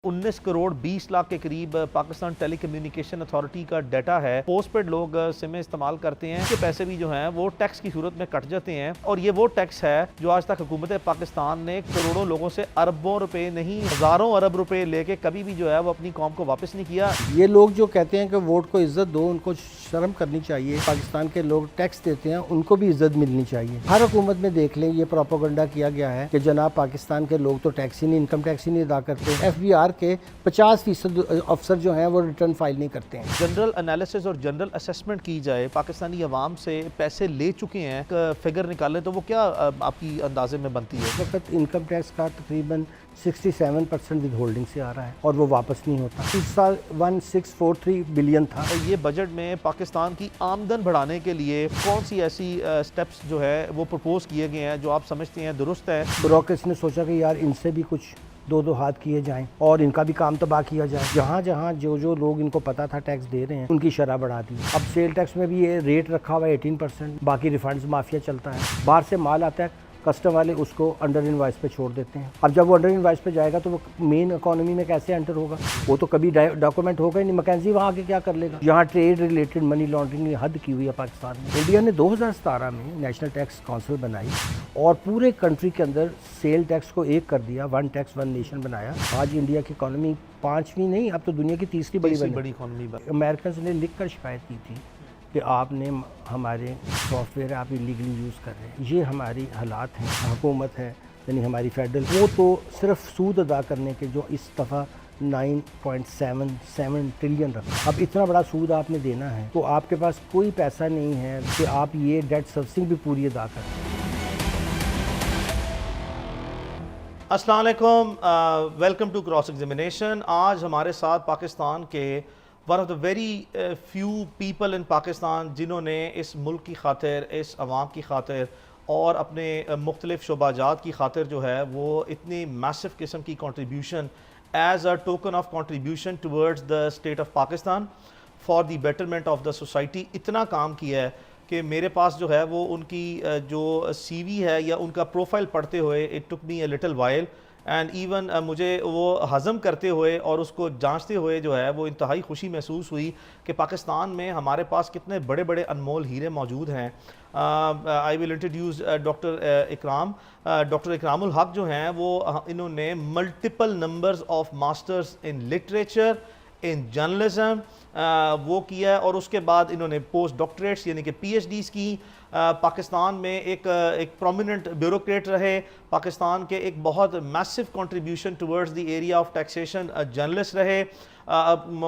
19 करोड़ 20 लाख के करीब Pakistan telecommunication authority का डाटा है। पोस्ट पेड लोग सिम इस्तेमाल करते हैं, के पैसे भी जो हैं वो टैक्स की सूरत में कट जाते हैं और ये वो टैक्स है जो आज तक हुकूमत पाकिस्तान ने करोड़ों लोगों से अरबों रुपए नहीं हजारों अरब रुपए लेके कभी भी जो है वो अपनी कौम को वापस नहीं किया। ये लोग जो कहते हैं कि वोट को इज्जत दो, उनको शर्म करनी चाहिए। पाकिस्तान के लोग टैक्स देते हैं, उनको भी इज्जत मिलनी चाहिए। हर हुकूमत में देख लें ये प्रोपेगेंडा किया गया है कि जनाब पाकिस्तान के लोग तो टैक्स ही नहीं, इनकम टैक्स ही नहीं अदा करते। FBR के 50% अफसर जो हैं वो रिटर्न फाइल नहीं करते हैं। जनरल एनालिसिस और जनरल असेसमेंट की जाए, पाकिस्तानी अवाम से पैसे ले चुके हैं, फिगर निकालें तो वो क्या आपकी अंदाजे में बनती है? इस वक्त इनकम टैक्स का तकरीबन 67% विद होल्डिंग से आ रहा है और वो वापस नहीं होता। इस साल 1643 बिलियन था। ये बजट में पाकिस्तान की आमदन बढ़ाने के लिए कौन सी ऐसी स्टेप्स जो है वो प्रपोज किए गए हैं जो आप समझते हैं दुरुस्त है? ब्यूरोक्रेसी ने सोचा कि यार इनसे भी कुछ दो हाथ किए जाएं और इनका भी काम तबाह किया जाए। जहाँ जहाँ जो लोग इनको पता था टैक्स दे रहे हैं उनकी शरह बढ़ा दी। अब सेल टैक्स में भी ये रेट रखा हुआ है 18%। बाकी रिफंड्स माफिया चलता है। बाहर से माल आता है, कस्टम वाले उसको अंडर इनवाइस पे छोड़ देते हैं। अब जब वो अंडर इनवाइस पे जाएगा तो वो मेन इकोनॉमी में कैसे एंटर होगा? वो तो कभी डॉक्यूमेंट होगा ही नहीं। मैकेंजी वहाँ आके क्या कर लेगा? यहाँ ट्रेड रिलेटेड मनी लॉन्ड्रिंग ने हद की हुई है पाकिस्तान में। इंडिया ने 2017 में नेशनल टैक्स काउंसिल बनाई और पूरे कंट्री के अंदर सेल टैक्स को एक कर दिया, वन टैक्स वन नेशन बनाया। आज इंडिया की इकोनॉमी 5वीं नहीं, अब तो दुनिया की तीसरी बड़ी इकोनॉमी। अमेरिकन ने लिख कर शिकायत की थी कि आपने हमारे सॉफ्टवेयर आप इलीगली यूज़ कर रहे हैं। ये हमारी हालात हैं। हुकूमत है यानी हमारी फेडरल, वो तो सिर्फ सूद अदा करने के जो इस दफ़ा 9.77 ट्रिलियन रखा। अब इतना बड़ा सूद आपने देना है तो आपके पास कोई पैसा नहीं है कि आप ये डेट सर्विसिंग भी पूरी अदा करें। अस्सलाम वालेकुम, वेलकम टू क्रॉस एग्जामिनेशन। आज हमारे साथ पाकिस्तान के one of the very few people in Pakistan जिन्होंने इस मुल्क की खातिर, इस अवाम की खातिर और अपने मुख्तलिफ शोबाजात की खातिर जो है वो इतनी मैसिव किस्म की contribution as a token of contribution towards the state of Pakistan for the betterment of the society इतना काम किया है कि मेरे पास जो है वो उनकी जो CV है या उनका प्रोफाइल पढ़ते हुए it took me a little while and even मुझे वो हज़म करते हुए और उसको जांचते हुए जो है वो इंतहाई खुशी महसूस हुई कि पाकिस्तान में हमारे पास कितने बड़े बड़े अनमोल हीरे मौजूद हैं। I will introduce doctor Ikram. Doctor Ikramul हक जो हैं वो इन्होंने multiple numbers of masters in literature, in journalism वो किया है और उसके बाद इन्होंने पोस्ट डॉक्टरेट्स यानी कि PhDs की। पाकिस्तान में एक प्रोमिनेंट ब्यूरोक्रेट रहे, पाकिस्तान के एक बहुत massive contribution towards the area of taxation journalist रहे,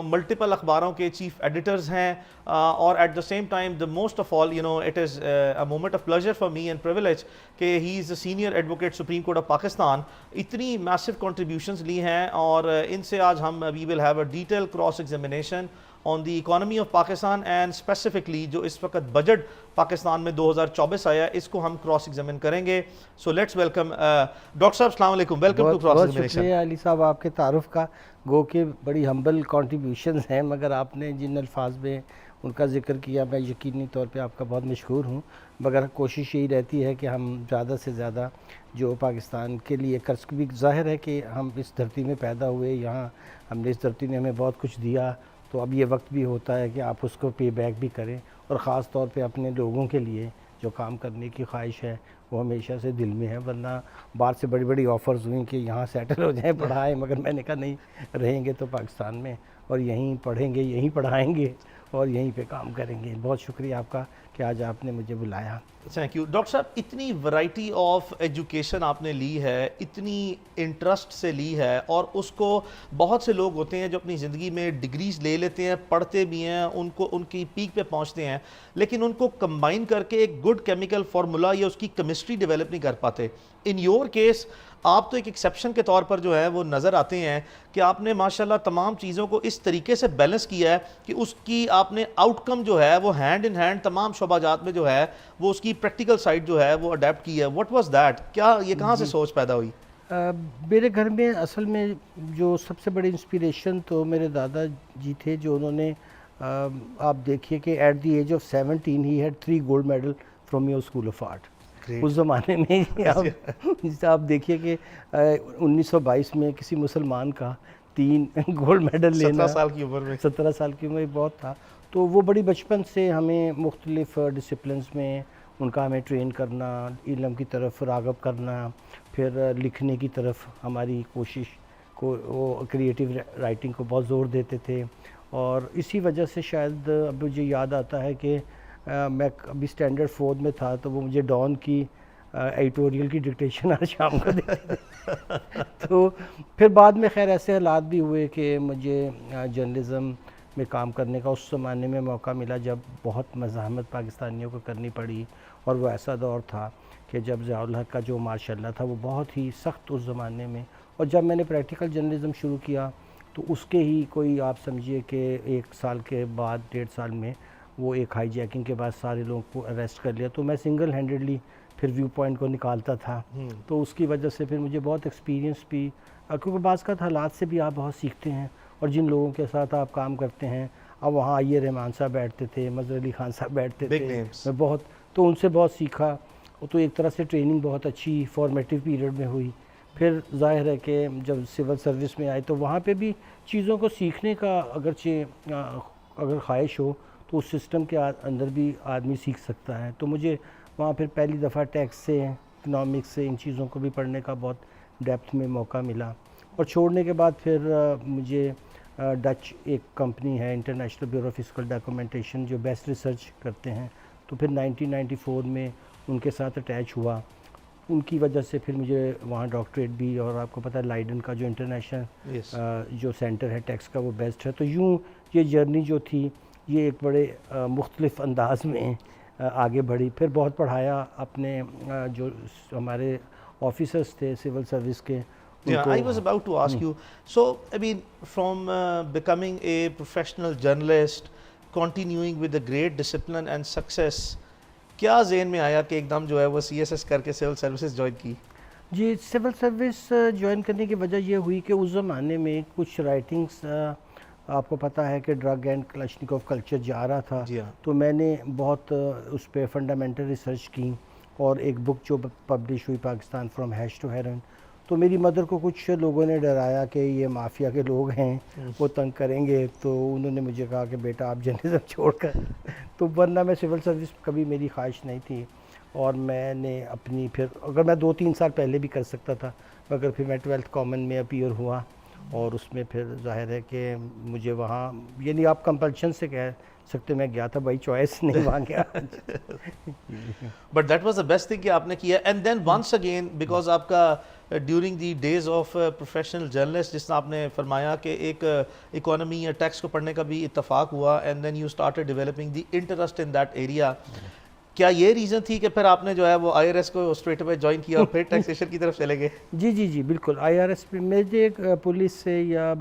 मल्टीपल अखबारों के चीफ एडिटर्स हैं और at the same time the most of all you know it is a moment of pleasure for me and privilege कि he is the senior advocate supreme court of Pakistan. इतनी massive contributions ली हैं और इनसे आज हम we will have a detail cross examination on the economy of Pakistan and specifically जो इस वक्त बजट पाकिस्तान में 2024 आया इसको हम क्रॉस एग्जामिन करेंगे। सो लेट्स वेलकम डॉक्टर साहब, अस्सलाम वालेकुम, वेलकम टू क्रॉस एग्जामिनेशन। शुक्रिया अली साहब आपके तारुफ का, गो के बड़ी हम्बल कॉन्ट्रीब्यूशन हैं मगर आपने जिन अल्फाज में उनका जिक्र किया मैं यकीनी तौर पे आपका बहुत मशहूर हूँ। मगर कोशिश यही रहती है कि हम ज़्यादा से ज़्यादा जो पाकिस्तान के लिए कर्ज भी ज़ाहिर है कि हम इस धरती में पैदा हुए, यहाँ हमने इस धरती ने हमें बहुत कुछ दिया तो अब ये वक्त भी होता है कि आप उसको पे बैक भी करें और ख़ास तौर पे अपने लोगों के लिए जो काम करने की ख्वाहिश है वो हमेशा से दिल में है। वरना बाहर से बड़ी बड़ी ऑफ़र्स हुई कि यहाँ सेटल हो जाएं, पढ़ाएं, मगर मैंने कहा नहीं, रहेंगे तो पाकिस्तान में और यहीं पढ़ेंगे, यहीं पढ़ाएंगे और यहीं पे काम करेंगे। बहुत शुक्रिया आपका कि आज आपने मुझे बुलाया। थैंक यू डॉक्टर साहब। इतनी वैरायटी ऑफ एजुकेशन आपने ली है, इतनी इंटरेस्ट से ली है और उसको बहुत से लोग होते हैं जो अपनी ज़िंदगी में डिग्रीज ले लेते हैं, पढ़ते भी हैं, उनको उनकी पीक पे पहुंचते हैं लेकिन उनको कंबाइन करके एक गुड केमिकल फार्मूला या उसकी केमिस्ट्री डेवलप नहीं कर पाते। इन योर केस आप तो एक एक्सेप्शन के तौर पर जो है वो नज़र आते हैं कि आपने माशाल्लाह तमाम चीज़ों को इस तरीके से बैलेंस किया है कि उसकी आपने आउटकम जो है वो हैंड इन हैंड तमाम शोबाजात में जो है वो उसकी प्रैक्टिकल साइड जो है वो अडेप्ट की है। What was that? क्या ये कहाँ से सोच पैदा हुई? मेरे घर में असल में जो सबसे बड़ी इंस्पिरेशन तो मेरे दादा जी थे जो उन्होंने आप देखिए कि at the age of 17 he had 3 gold medal from your school of art. उस ज़माने में आप देखिए कि 1922 में किसी मुसलमान का 3 गोल्ड मेडल 17 लेना, साल की उम्र में। 17 साल की उम्र बहुत था। तो वो बड़ी बचपन से हमें मुख्तलिफ़ डिसिप्लिन्स में उनका हमें ट्रेन करना, इल्म की तरफ राग़ब करना, फिर लिखने की तरफ हमारी कोशिश को, वो क्रिएटिव राइटिंग को बहुत ज़ोर देते थे। और इसी वजह से शायद अब मुझे याद आता है कि मैं अभी स्टैंडर्ड 4 में था, तो वो मुझे डॉन की एडिटोरियल की डिक्टेशन हर शाम को देते थे। तो फिर बाद में खैर ऐसे हालात भी हुए कि मुझे जर्नलिज़म में काम करने का उस ज़माने में मौका मिला जब बहुत मज़ाहमत पाकिस्तानियों को करनी पड़ी। और वो ऐसा दौर था कि जब ज़ियाउल हक़ का जो माशाअल्लाह था वो बहुत ही सख्त उस ज़माने में। और जब मैंने प्रैक्टिकल जर्नलिज़म शुरू किया तो उसके ही कोई आप समझिए कि 1 साल के बाद, 1.5 साल में वो एक हाईजैकिंग के बाद सारे लोगों को अरेस्ट कर लिया। तो मैं सिंगल हैंडेडली फिर व्यू पॉइंट को निकालता था। तो उसकी वजह से फिर मुझे बहुत एक्सपीरियंस भी, क्योंकि बाज़ का हालात से भी आप बहुत सीखते हैं। और जिन लोगों के साथ आप काम करते हैं, अब वहाँ आइए रहमान साहब बैठते थे, मज़हर अली ख़ान साहब बैठते थे, मैं बहुत, तो उनसे बहुत सीखा। तो एक तरह से ट्रेनिंग बहुत अच्छी फॉर्मेटिव पीरियड में हुई। फिर ज़ाहिर है कि जब सिविल सर्विस में आए तो वहाँ पे भी चीज़ों को सीखने का अगरचे अगर ख्वाहिश हो तो उस सिस्टम के अंदर भी आदमी सीख सकता है। तो मुझे वहाँ फिर पहली दफ़ा टैक्स से, इकनॉमिक्स से, इन चीज़ों को भी पढ़ने का बहुत डेप्थ में मौका मिला। और छोड़ने के बाद फिर मुझे डच एक कंपनी है, international bureau of physical documentation, जो बेस्ट रिसर्च करते हैं, तो फिर 1994 में उनके साथ अटैच हुआ। उनकी वजह से फिर मुझे वहाँ डॉक्टरेट भी, और आपको पता है लाइडन का जो इंटरनेशनल जो सेंटर है टैक्स का वो बेस्ट है। तो यूँ ये जर्नी जो थी ये एक बड़े मुख्तलिफ़ अंदाज में आगे बढ़ी। फिर बहुत पढ़ाया अपने जो हमारे ऑफिसर्स थे सिविल सर्विस के। Yeah, I was about to ask you. So, I mean, from becoming a professional journalist, continuing with the great discipline and success, क्या ज़हन में आया कि एकदम जो है वो CSS करके सिविल सर्विसेज ज्वाइन की? जी, सिविल सर्विस ज्वाइन करने की वजह ये हुई कि उस ज़माने में कुछ राइटिंग्स, आपको पता है कि ड्रग एंड क्लशनिकोव कल्चर जा रहा था। तो मैंने बहुत उस पर फंडामेंटल रिसर्च की, और एक बुक जो पब्लिश हुई, Pakistan from hash to heroin. तो मेरी मदर को कुछ लोगों ने डराया कि ये माफिया के लोग हैं, वो तंग करेंगे। तो उन्होंने मुझे कहा कि बेटा आप जर्नलिज्म छोड़कर तो वरना मैं सिविल सर्विस कभी मेरी ख्वाहिश नहीं थी। और मैंने अपनी फिर, अगर मैं 2-3 साल पहले भी कर सकता था, मगर फिर मैं 12th कॉमन में अपीयर हुआ, और उसमें फिर जाहिर है कि मुझे वहाँ, यानी आप कंपल्शन से कह सकते मैं गया था, भाई चॉइस नहीं वहाँ गया। But that was the best thing कि आपने किया। And then once again, because आपका during the days of professional journalist, जिसने आपने फरमाया कि एक इकोनॉमी या टैक्स को पढ़ने का भी इत्तफाक हुआ, and then you started developing the interest in that area. क्या ये रीज़न थी कि फिर आपने जो है वो IRS को स्ट्रेट अवे ज्वाइन किया और फिर टैक्सेशन की तरफ चले गए? जी बिल्कुल। IRS पे मुझे एक पुलिस से या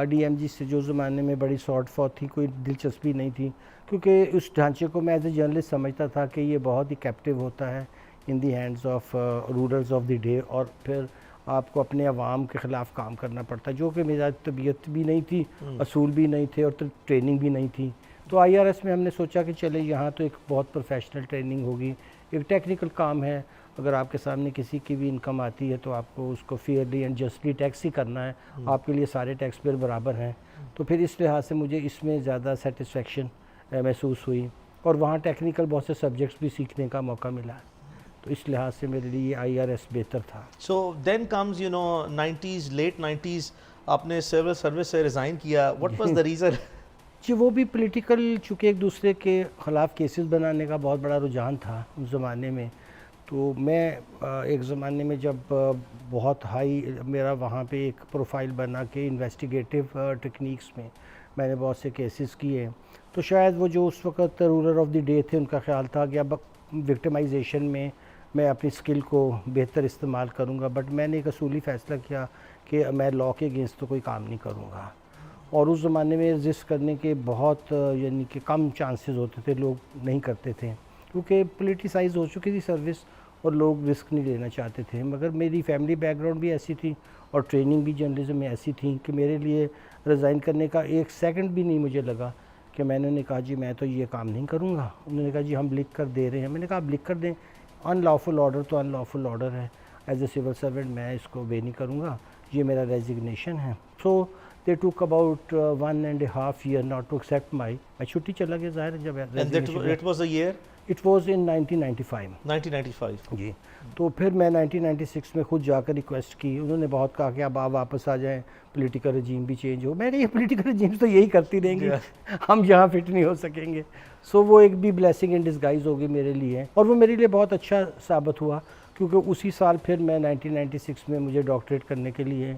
DMG से जो ज़माने में बड़ी शॉर्ट फॉट थी, कोई दिलचस्पी नहीं थी, क्योंकि उस ढांचे को मैं एज ए जर्नलिस्ट समझता था कि ये बहुत ही कैप्टिव होता है in the hands of rulers of the day, और फिर आपको अपने अवाम के ख़िलाफ़ काम करना पड़ता है, जो कि मेरी तबीयत भी नहीं थी, असूल भी नहीं थे, और ट्रेनिंग भी नहीं थी। तो IRS में हमने सोचा कि चले यहाँ तो एक बहुत प्रोफेशनल ट्रेनिंग होगी, एक टेक्निकल काम है, अगर आपके सामने किसी की भी इनकम आती है तो आपको उसको फेयरली एंड जस्टली टैक्स ही करना है, आपके लिए सारे टैक्स पेयर बराबर हैं। तो फिर इस लिहाज से मुझे इसमें ज़्यादा सेटिस्फेक्शन महसूस हुई, और वहाँ टेक्निकल बहुत से सब्जेक्ट्स भी सीखने का मौका मिला, तो इस लिहाज से मेरे लिए IRS बेहतर था। So then comes you know 90s, late 90s, आपने सिविल सर्विस से रिज़ाइन किया। What was the reason? जी, वो भी पॉलिटिकल, चूँकि एक दूसरे के ख़िलाफ़ केसेस बनाने का बहुत बड़ा रुझान था उस ज़माने में। तो मैं एक ज़माने में जब बहुत हाई मेरा वहाँ पे एक प्रोफाइल बना के इन्वेस्टिगेटिव टेक्निक्स में मैंने बहुत से केसेस किए, तो शायद वो जो उस वक़्त रूलर ऑफ द डे थे, उनका ख़्याल था कि अब विक्टिमाइजेशन में मैं अपनी स्किल को बेहतर इस्तेमाल करूँगा। बट मैंने एक असूली फ़ैसला किया कि मैं लॉ के अगेंस्ट तो कोई काम नहीं करूँगा। और उस ज़माने में रजिस्ट करने के बहुत यानी कि कम चांसेस होते थे, लोग नहीं करते थे, क्योंकि पोलिटिसाइज हो चुकी थी सर्विस और लोग रिस्क नहीं लेना चाहते थे। मगर मेरी फैमिली बैकग्राउंड भी ऐसी थी और ट्रेनिंग भी जर्नलिज्म में ऐसी थी कि मेरे लिए रिज़ाइन करने का एक सेकंड भी नहीं मुझे लगा कि मैंने कहा जी मैं तो ये काम नहीं करूँगा। उन्होंने कहा जी हम लिख कर दे रहे हैं। मैंने कहा आप लिख कर दें, अनलॉफुल ऑर्डर तो अनलॉफुल ऑर्डर है, एज ए सिविल सर्वेंट मैं इसको वे नहीं करूँगा, ये मेरा रेजिग्नेशन है। So they took about 1.5 year not to accept my, मैं छुट्टी चला गया ज़ाहिर है जब and it was a year it was in 1995 1995। जी। तो फिर मैं 1996 में खुद जाकर रिक्वेस्ट की, उन्होंने बहुत कहा कि अब आप वापस आ जाएं, पॉलिटिकल रजीम भी चेंज हो। मैंने ये पॉलिटिकल रजीम तो यही करती रहेंगी, हम यहाँ फिट नहीं हो सकेंगे। सो वो एक भी ब्लेसिंग इन डिस्गाइज होगी मेरे लिए, और वो मेरे लिए बहुत अच्छा साबित हुआ, क्योंकि उसी साल फिर मैं 1996 में मुझे डॉक्टरेट करने के लिए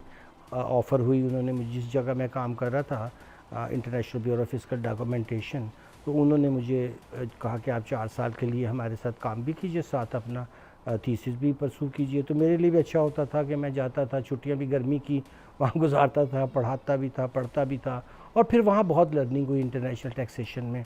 ऑफ़र हुई। उन्होंने मुझे जिस जगह मैं काम कर रहा था, international bureau of physical documentation, तो उन्होंने मुझे कहा कि आप 4 साल के लिए हमारे साथ काम भी कीजिए, साथ अपना थीसिस भी परसू कीजिए। तो मेरे लिए भी अच्छा होता था कि मैं जाता था, छुट्टियां भी गर्मी की वहाँ गुजारता था, पढ़ाता भी था, पढ़ता भी था, और फिर वहाँ बहुत लर्निंग हुई इंटरनेशनल टैक्सेशन में।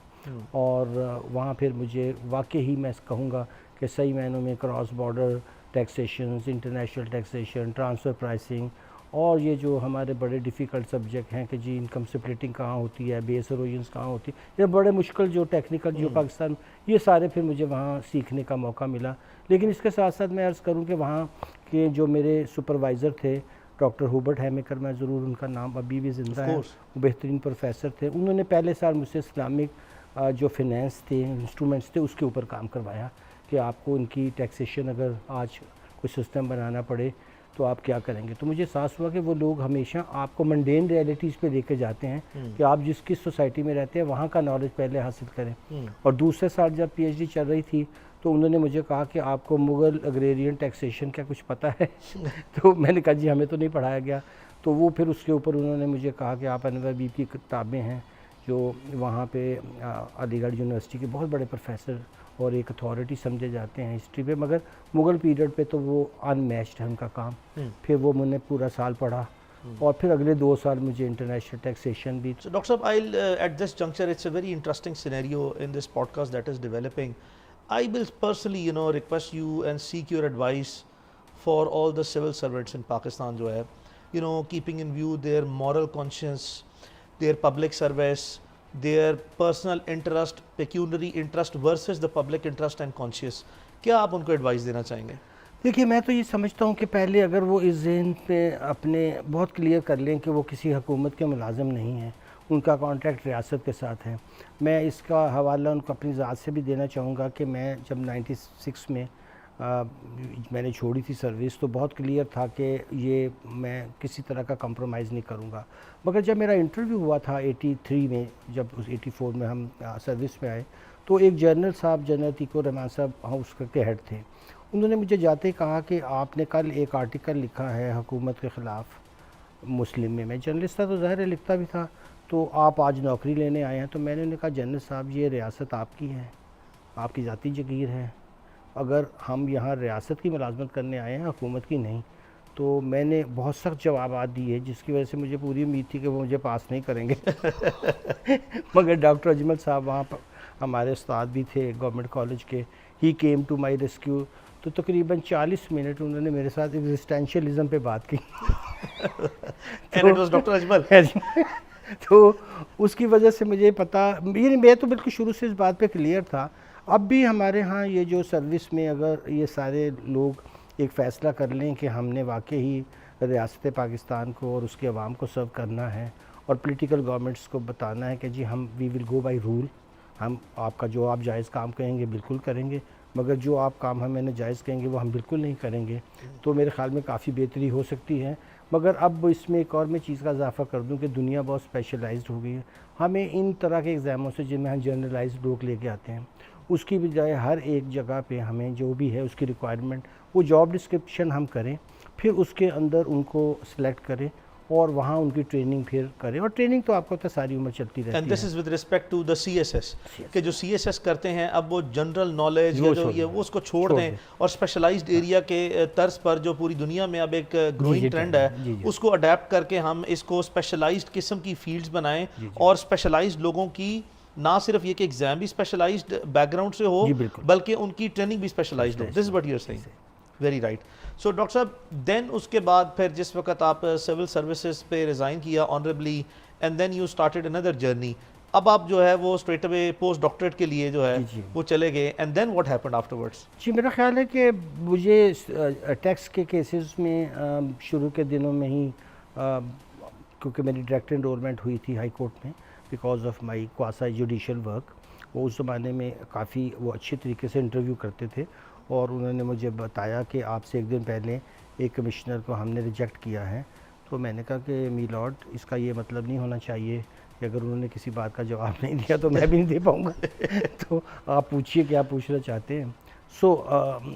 और वहाँ फिर मुझे वाकई ही मैं कहूँगा कि सही मायनों में cross border taxation, international taxation, transfer pricing, और ये जो हमारे बड़े डिफ़िकल्ट सब्जेक्ट हैं कि जी इनकम स्प्लिटिंग कहाँ होती है, बेस एरोजन्स कहाँ होती है, ये बड़े मुश्किल जो टेक्निकल जो पाकिस्तान, ये सारे फिर मुझे वहाँ सीखने का मौका मिला। लेकिन इसके साथ साथ मैं अर्ज़ करूँ कि वहाँ के जो मेरे सुपरवाइज़र थे डॉक्टर हुबर्ट हैमेकर, मैं ज़रूर उनका नाम अभी भी ज़िंदा है, वो बेहतरीन प्रोफेसर थे। उन्होंने पहले साल मुझसे इस्लामिक जो फिनेंस थे, इंस्ट्रूमेंट्स थे, उसके ऊपर काम करवाया कि आपको इनकी टैक्सेशन अगर आज कोई सिस्टम बनाना पड़े तो आप क्या करेंगे। तो मुझे एहसास हुआ कि वो लोग हमेशा आपको मंडेन रियलिटीज़ पे लेके जाते हैं कि आप जिस किस सोसाइटी में रहते हैं वहाँ का नॉलेज पहले हासिल करें। और दूसरे साल जब पीएचडी चल रही थी तो उन्होंने मुझे कहा कि आपको मुग़ल अग्रेरियन टैक्सेशन का कुछ पता है तो मैंने कहा जी हमें तो नहीं पढ़ाया गया। तो वो फिर उसके ऊपर उन्होंने मुझे कहा कि आप अनवर बीबी की किताबें हैं जो वहाँ पे अलीगढ़ यूनिवर्सिटी के बहुत बड़े प्रोफेसर और एक अथॉरिटी समझे जाते हैं हिस्ट्री पे, मगर मुग़ल पीरियड पे तो वो अनमैच्ड है उनका काम। फिर वो मैंने पूरा साल पढ़ा और फिर अगले 2 साल मुझे इंटरनेशनल टैक्सेशन भी। So Dr. Saab, I'll at this juncture, it's a very interesting scenario in this podcast that is developing. I will personally, request you and seek your advice for all the civil servants in Pakistan, जो है, keeping in view their moral conscience, their public service, their personal interest, pecuniary interest versus the public interest and conscience. क्या आप उनको advice देना चाहेंगे? देखिए मैं तो ये समझता हूँ कि पहले अगर वो इस जहन पे अपने बहुत क्लियर कर लें कि वो किसी हुकूमत के मुलाजिम नहीं हैं, उनका कॉन्ट्रैक्ट रियासत के साथ है। मैं इसका हवाला उनको अपनी ज़ात से भी देना चाहूँगा कि मैं जब 96 में मैंने छोड़ी थी सर्विस तो बहुत क्लियर था कि ये मैं किसी तरह का कंप्रोमाइज़ नहीं करूँगा। मगर जब मेरा इंटरव्यू हुआ था 83 में, जब उस 84 में हम सर्विस में आए, तो एक जनरल साहब, जनरल तीको रहमान साहब हाउस के हेड थे, उन्होंने मुझे जाते ही कहा कि आपने कल एक आर्टिकल लिखा है हुकूमत के ख़िलाफ़ मुस्लिम में। मैं जर्नलिस्ट था तो ज़ाहिर है लिखता भी था, तो आप आज नौकरी लेने आए हैं। तो मैंने उन्हें कहा जनरल साहब ये रियासत आपकी है, आपकी ज़ाती जगीर है, अगर हम यहाँ रियासत की मुलाजमत करने आए हैं हुकूमत की नहीं। तो मैंने बहुत सख्त जवाबात दिए जिसकी वजह से मुझे पूरी उम्मीद थी कि वो मुझे पास नहीं करेंगे मगर डॉक्टर अजमल साहब वहाँ पर हमारे उस्ताद भी थे गवर्नमेंट कॉलेज के, ही केम टू माई रेस्क्यू। तो तकरीबन 40 मिनट उन्होंने मेरे साथ एग्जिस्टेंशियलिज्म पे बात की डॉक्टर अजमल तो उसकी वजह से मुझे पता, ये मैं तो बिल्कुल शुरू से इस बात पे क्लियर था। अब भी हमारे यहाँ ये जो सर्विस में अगर ये सारे लोग एक फ़ैसला कर लें कि हमने वाकई ही रियासत पाकिस्तान को और उसके अवाम को सर्व करना है और पॉलिटिकल गवर्नमेंट्स को बताना है कि जी हम we will go by rule, हम आपका जो आप जायज़ काम कहेंगे बिल्कुल करेंगे, मगर जो आप काम हमें जायज़ कहेंगे वो हम बिल्कुल नहीं करेंगे, तो मेरे ख़्याल में काफ़ी बेहतरी हो सकती है। मगर अब इसमें एक और मैं चीज़ का इजाफ़ा कर दूं कि दुनिया बहुत स्पेशलाइज्ड हो गई है। हमें इन तरह के एग्ज़ामों से जिनमें हम जनरलाइज्ड लोग लेके आते हैं, उसकी बजाय हर एक जगह पे हमें जो भी है उसकी रिक्वायरमेंट, वो जॉब डिस्क्रिप्शन हम करें, फिर उसके अंदर उनको सेलेक्ट करें और वहाँ उनकी ट्रेनिंग फिर करें। और ट्रेनिंग तो आपको तो सारी उम्र चलती रहती है। And this is with respect to the CSS कि जो CSS करते हैं, अब वो जनरल नॉलेज या जो ये वो उसको छोड़ दें और स्पेशलाइज्ड एरिया के तर्ज पर जो पूरी दुनिया में अब एक ग्रोइंग ट्रेंड है उसको अडेप्ट करके हम इसको स्पेशलाइज्ड किस्म की फील्ड्स बनाएं और स्पेशलाइज्ड लोगों की ना सिर्फ ये कि एग्जाम भी स्पेशलाइज्ड बैकग्राउंड से हो बल्कि उनकी ट्रेनिंग भी स्पेशलाइज्ड हो। This is what you are saying, very right. So doctor साहब, देन उसके बाद फिर जिस वक्त आप सिविल सर्विसेज पे रिज़ाइन किया honourably and then you started another journey, अब आप जो है वो स्ट्रेट अवे पोस्ट डॉक्टरेट के लिए जो है वो चले गए, and then what happened afterwards? जी मेरा ख्याल है कि मुझे टैक्स के केसेस में शुरू के दिनों में ही क्योंकि मेरी डायरेक्ट एनरोलमेंट हुई थी हाई कोर्ट में because of my quasi judicial work. वो उस ज़माने में काफ़ी वो अच्छे तरीके से इंटरव्यू करते थे और उन्होंने मुझे बताया कि आपसे एक दिन पहले एक कमिश्नर को हमने रिजेक्ट किया है। तो मैंने कहा कि मी लॉर्ड, इसका ये मतलब नहीं होना चाहिए कि अगर उन्होंने किसी बात का जवाब नहीं दिया तो मैं भी नहीं दे पाऊँगा तो आप पूछिए क्या पूछना चाहते हैं।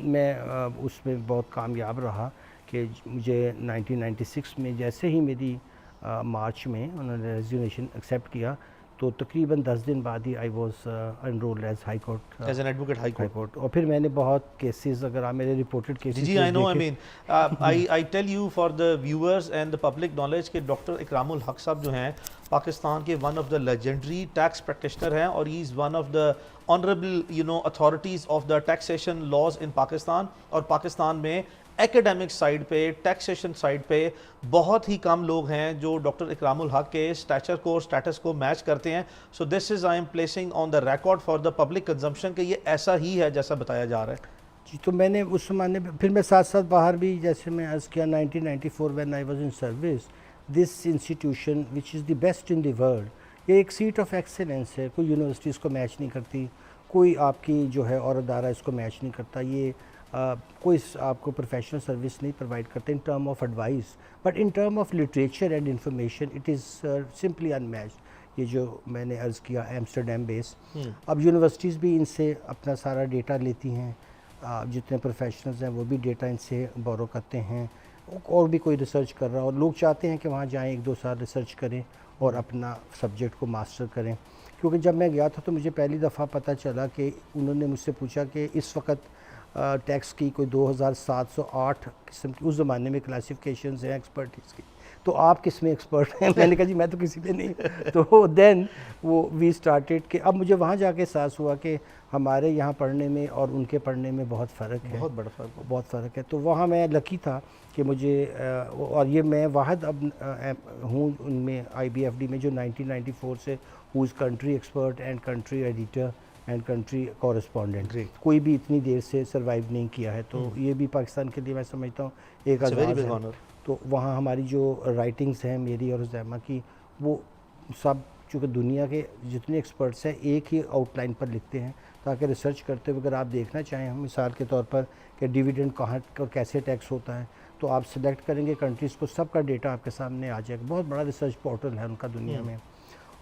मैं उसमें बहुत कामयाब रहा कि मुझे 1996 में जैसे ही मेरी मार्च में उन्होंने रेजिग्नेशन एक्सेप्ट किया तो तकरीबन 10 दिन बाद ही I was enrolled as high court, as an advocate high court. और फिर मैंने बहुत केसेस, अगर आप मेरे रिपोर्टेड केसेस जी, I know, I mean I tell you for the viewers and the public knowledge के डॉक्टर इकरामुल हक साहब जो हैं पाकिस्तान के one of the legendary tax practitioner हैं और he is one of the honourable authorities of the taxation laws इन पाकिस्तान। और पाकिस्तान में academic side पे, taxation side पे बहुत ही कम लोग हैं जो डॉक्टर इकरामुल हक के स्टेटस को मैच करते हैं। So this is I am placing on the record for the public consumption कि ये ऐसा ही है जैसा बताया जा रहा है। जी, तो मैंने उस ज़माने में फिर मैं साथ साथ बाहर भी, जैसे मैं अर्ज़ किया 1994 when I was in service, this institution which is the best in the world, ये एक सीट ऑफ एक्सेलेंस है। कोई यूनिवर्सिटी इसको मैच नहीं करती, कोई आपकी जो है और अदारा इसको मैच नहीं करता। ये कोई आपको प्रोफेशनल सर्विस नहीं प्रोवाइड करते in term of advice, but in term of literature and information it is simply unmatched. ये जो मैंने अर्ज़ किया एम्स्टरडम बेस, अब यूनिवर्सिटीज़ भी इनसे अपना सारा डेटा लेती हैं, जितने प्रोफेशनल्स हैं वो भी डेटा इनसे बोरो करते हैं, और भी कोई रिसर्च कर रहा हो और लोग चाहते हैं कि वहाँ जाएँ 1-2 साल रिसर्च करें और अपना सब्जेक्ट को मास्टर करें। क्योंकि जब मैं गया था तो मुझे पहली दफ़ा पता चला कि उन्होंने मुझसे पूछा कि इस वक्त टैक्स की कोई 2708 किस्म की उस ज़माने में क्लासिफिकेशंस हैं एक्सपर्टीज़ की, तो आप किस में एक्सपर्ट हैं? मैंने कहा जी मैं तो किसी पे नहीं। तो देन वो वी स्टार्टेड कि अब मुझे वहाँ जाके एहसास हुआ कि हमारे यहाँ पढ़ने में और उनके पढ़ने में बहुत फ़र्क है, बहुत बड़ा फ़र्क, बहुत फ़र्क है। तो वहाँ मैं लकी था कि मुझे और ये मैं वाहद अब हूँ उनमें IBFD में जो 1994 से who is country expert and country editor and country correspondent, कोई भी इतनी देर से सर्वाइव नहीं किया है। तो ये भी पाकिस्तान के लिए मैं समझता हूँ एक आज़ाद है। तो वहाँ हमारी जो राइटिंग्स हैं मेरी और जैमा की, वो सब चूँकि दुनिया के जितने एक्सपर्ट्स हैं एक ही आउटलाइन पर लिखते हैं, ताकि रिसर्च करते हुए अगर आप देखना चाहें हम मिसाल के तौर पर कि डिविडेंड कहाँ और कैसे टैक्स होता है, तो आप सिलेक्ट करेंगे कंट्रीज़ को, सबका डेटा आपके सामने आ जाएगा। बहुत बड़ा रिसर्च पोर्टल है उनका दुनिया में।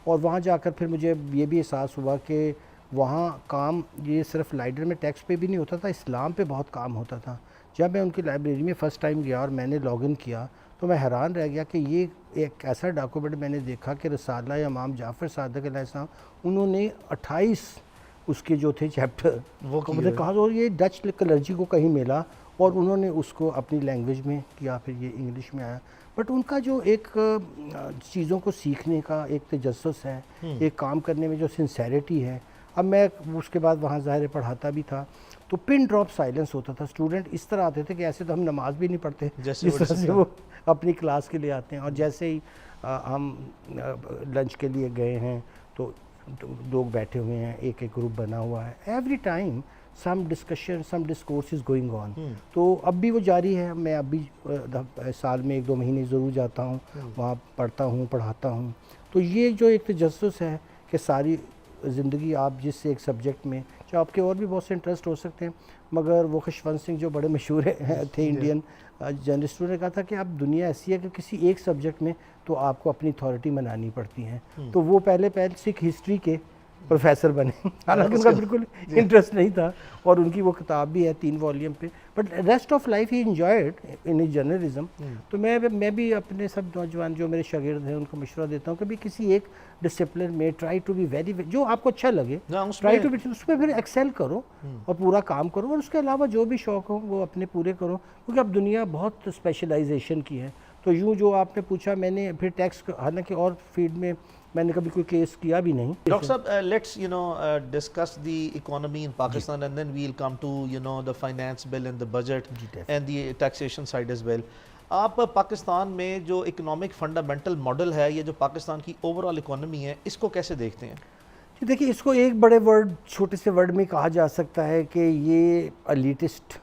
और वहाँ जाकर फिर मुझे ये भी एहसास हुआ कि वहाँ काम ये सिर्फ लाइडर में टैक्स पे भी नहीं होता था, इस्लाम पे बहुत काम होता था। जब मैं उनकी लाइब्रेरी में फ़र्स्ट टाइम गया और मैंने लॉगिन किया तो मैं हैरान रह गया कि ये एक ऐसा डॉक्यूमेंट मैंने देखा कि रसाला इमाम जाफ़र सादिक अलैहिस्सलाम, उन्होंने 28 उसके जो थे चैप्टर वो मुझे कहा, और ये डच क्लर्जी को कहीं मिला और उन्होंने उसको अपनी लैंग्वेज में किया, फिर ये इंग्लिश में आया। बट उनका जो एक चीज़ों को सीखने का एक तजस्सुस है, एक काम करने में जो सिंसेरिटी है। अब मैं उसके बाद वहाँ ज़ाहिर पढ़ाता भी था, तो पिन ड्रॉप साइलेंस होता था। स्टूडेंट इस तरह आते थे कि ऐसे तो हम नमाज भी नहीं पढ़ते जिस तरह से वो अपनी क्लास के लिए आते हैं। और जैसे ही हम लंच के लिए गए हैं तो लोग बैठे हुए हैं, एक एक ग्रुप बना हुआ है, every time some discussion some discourse is going on. तो अब भी वो जारी है। मैं अब भी साल में 1-2 महीने ज़रूर जाता हूँ, वहाँ पढ़ता हूँ, पढ़ाता हूँ। तो ये जो एक तजस्सुस है कि सारी ज़िंदगी आप जिस एक सब्जेक्ट में, चाहे आपके और भी बहुत से इंटरेस्ट हो सकते हैं, मगर वो खुशवंत सिंह जो बड़े मशहूर थे इंडियन जर्नलिस्ट, उन्होंने कहा था कि अब दुनिया ऐसी है कि किसी एक सब्जेक्ट में तो आपको अपनी अथॉरिटी मनानी पड़ती है। तो वो पहले सिख हिस्ट्री के प्रोफेसर बने, हालांकि उनका बिल्कुल इंटरेस्ट नहीं था, और उनकी वो किताब भी है 3 वॉल्यूम पे, but rest of life he enjoyed in his journalism. तो मैं भी अपने सब नौजवान जो मेरे शागिर्द हैं उनको मशवरा देता हूँ कि भी किसी एक डिसिप्लिन में ट्राई टू बी वेरी, जो आपको अच्छा लगे ट्राई टू बी, उसमें फिर एक्सेल करो और पूरा काम करो, और उसके अलावा जो भी शौक़ हो वो अपने पूरे करो, क्योंकि अब दुनिया बहुत स्पेशलाइजेशन की है। तो यूँ जो आपने पूछा, मैंने फिर टैक्स, हालांकि और फील्ड में मैंने कभी कोई केस किया भी नहीं। डॉक्टर साहब, let's discuss the economy in Pakistan and then we will come to the finance bill and the budget and the taxation side as well. आप पाकिस्तान में जो इकोनॉमिक फंडामेंटल मॉडल है, ये जो पाकिस्तान की ओवरऑल इकोनॉमी है, इसको कैसे देखते हैं? जी देखिए, इसको एक बड़े वर्ड, छोटे से वर्ड में कहा जा सकता है कि ये एलिटिस्ट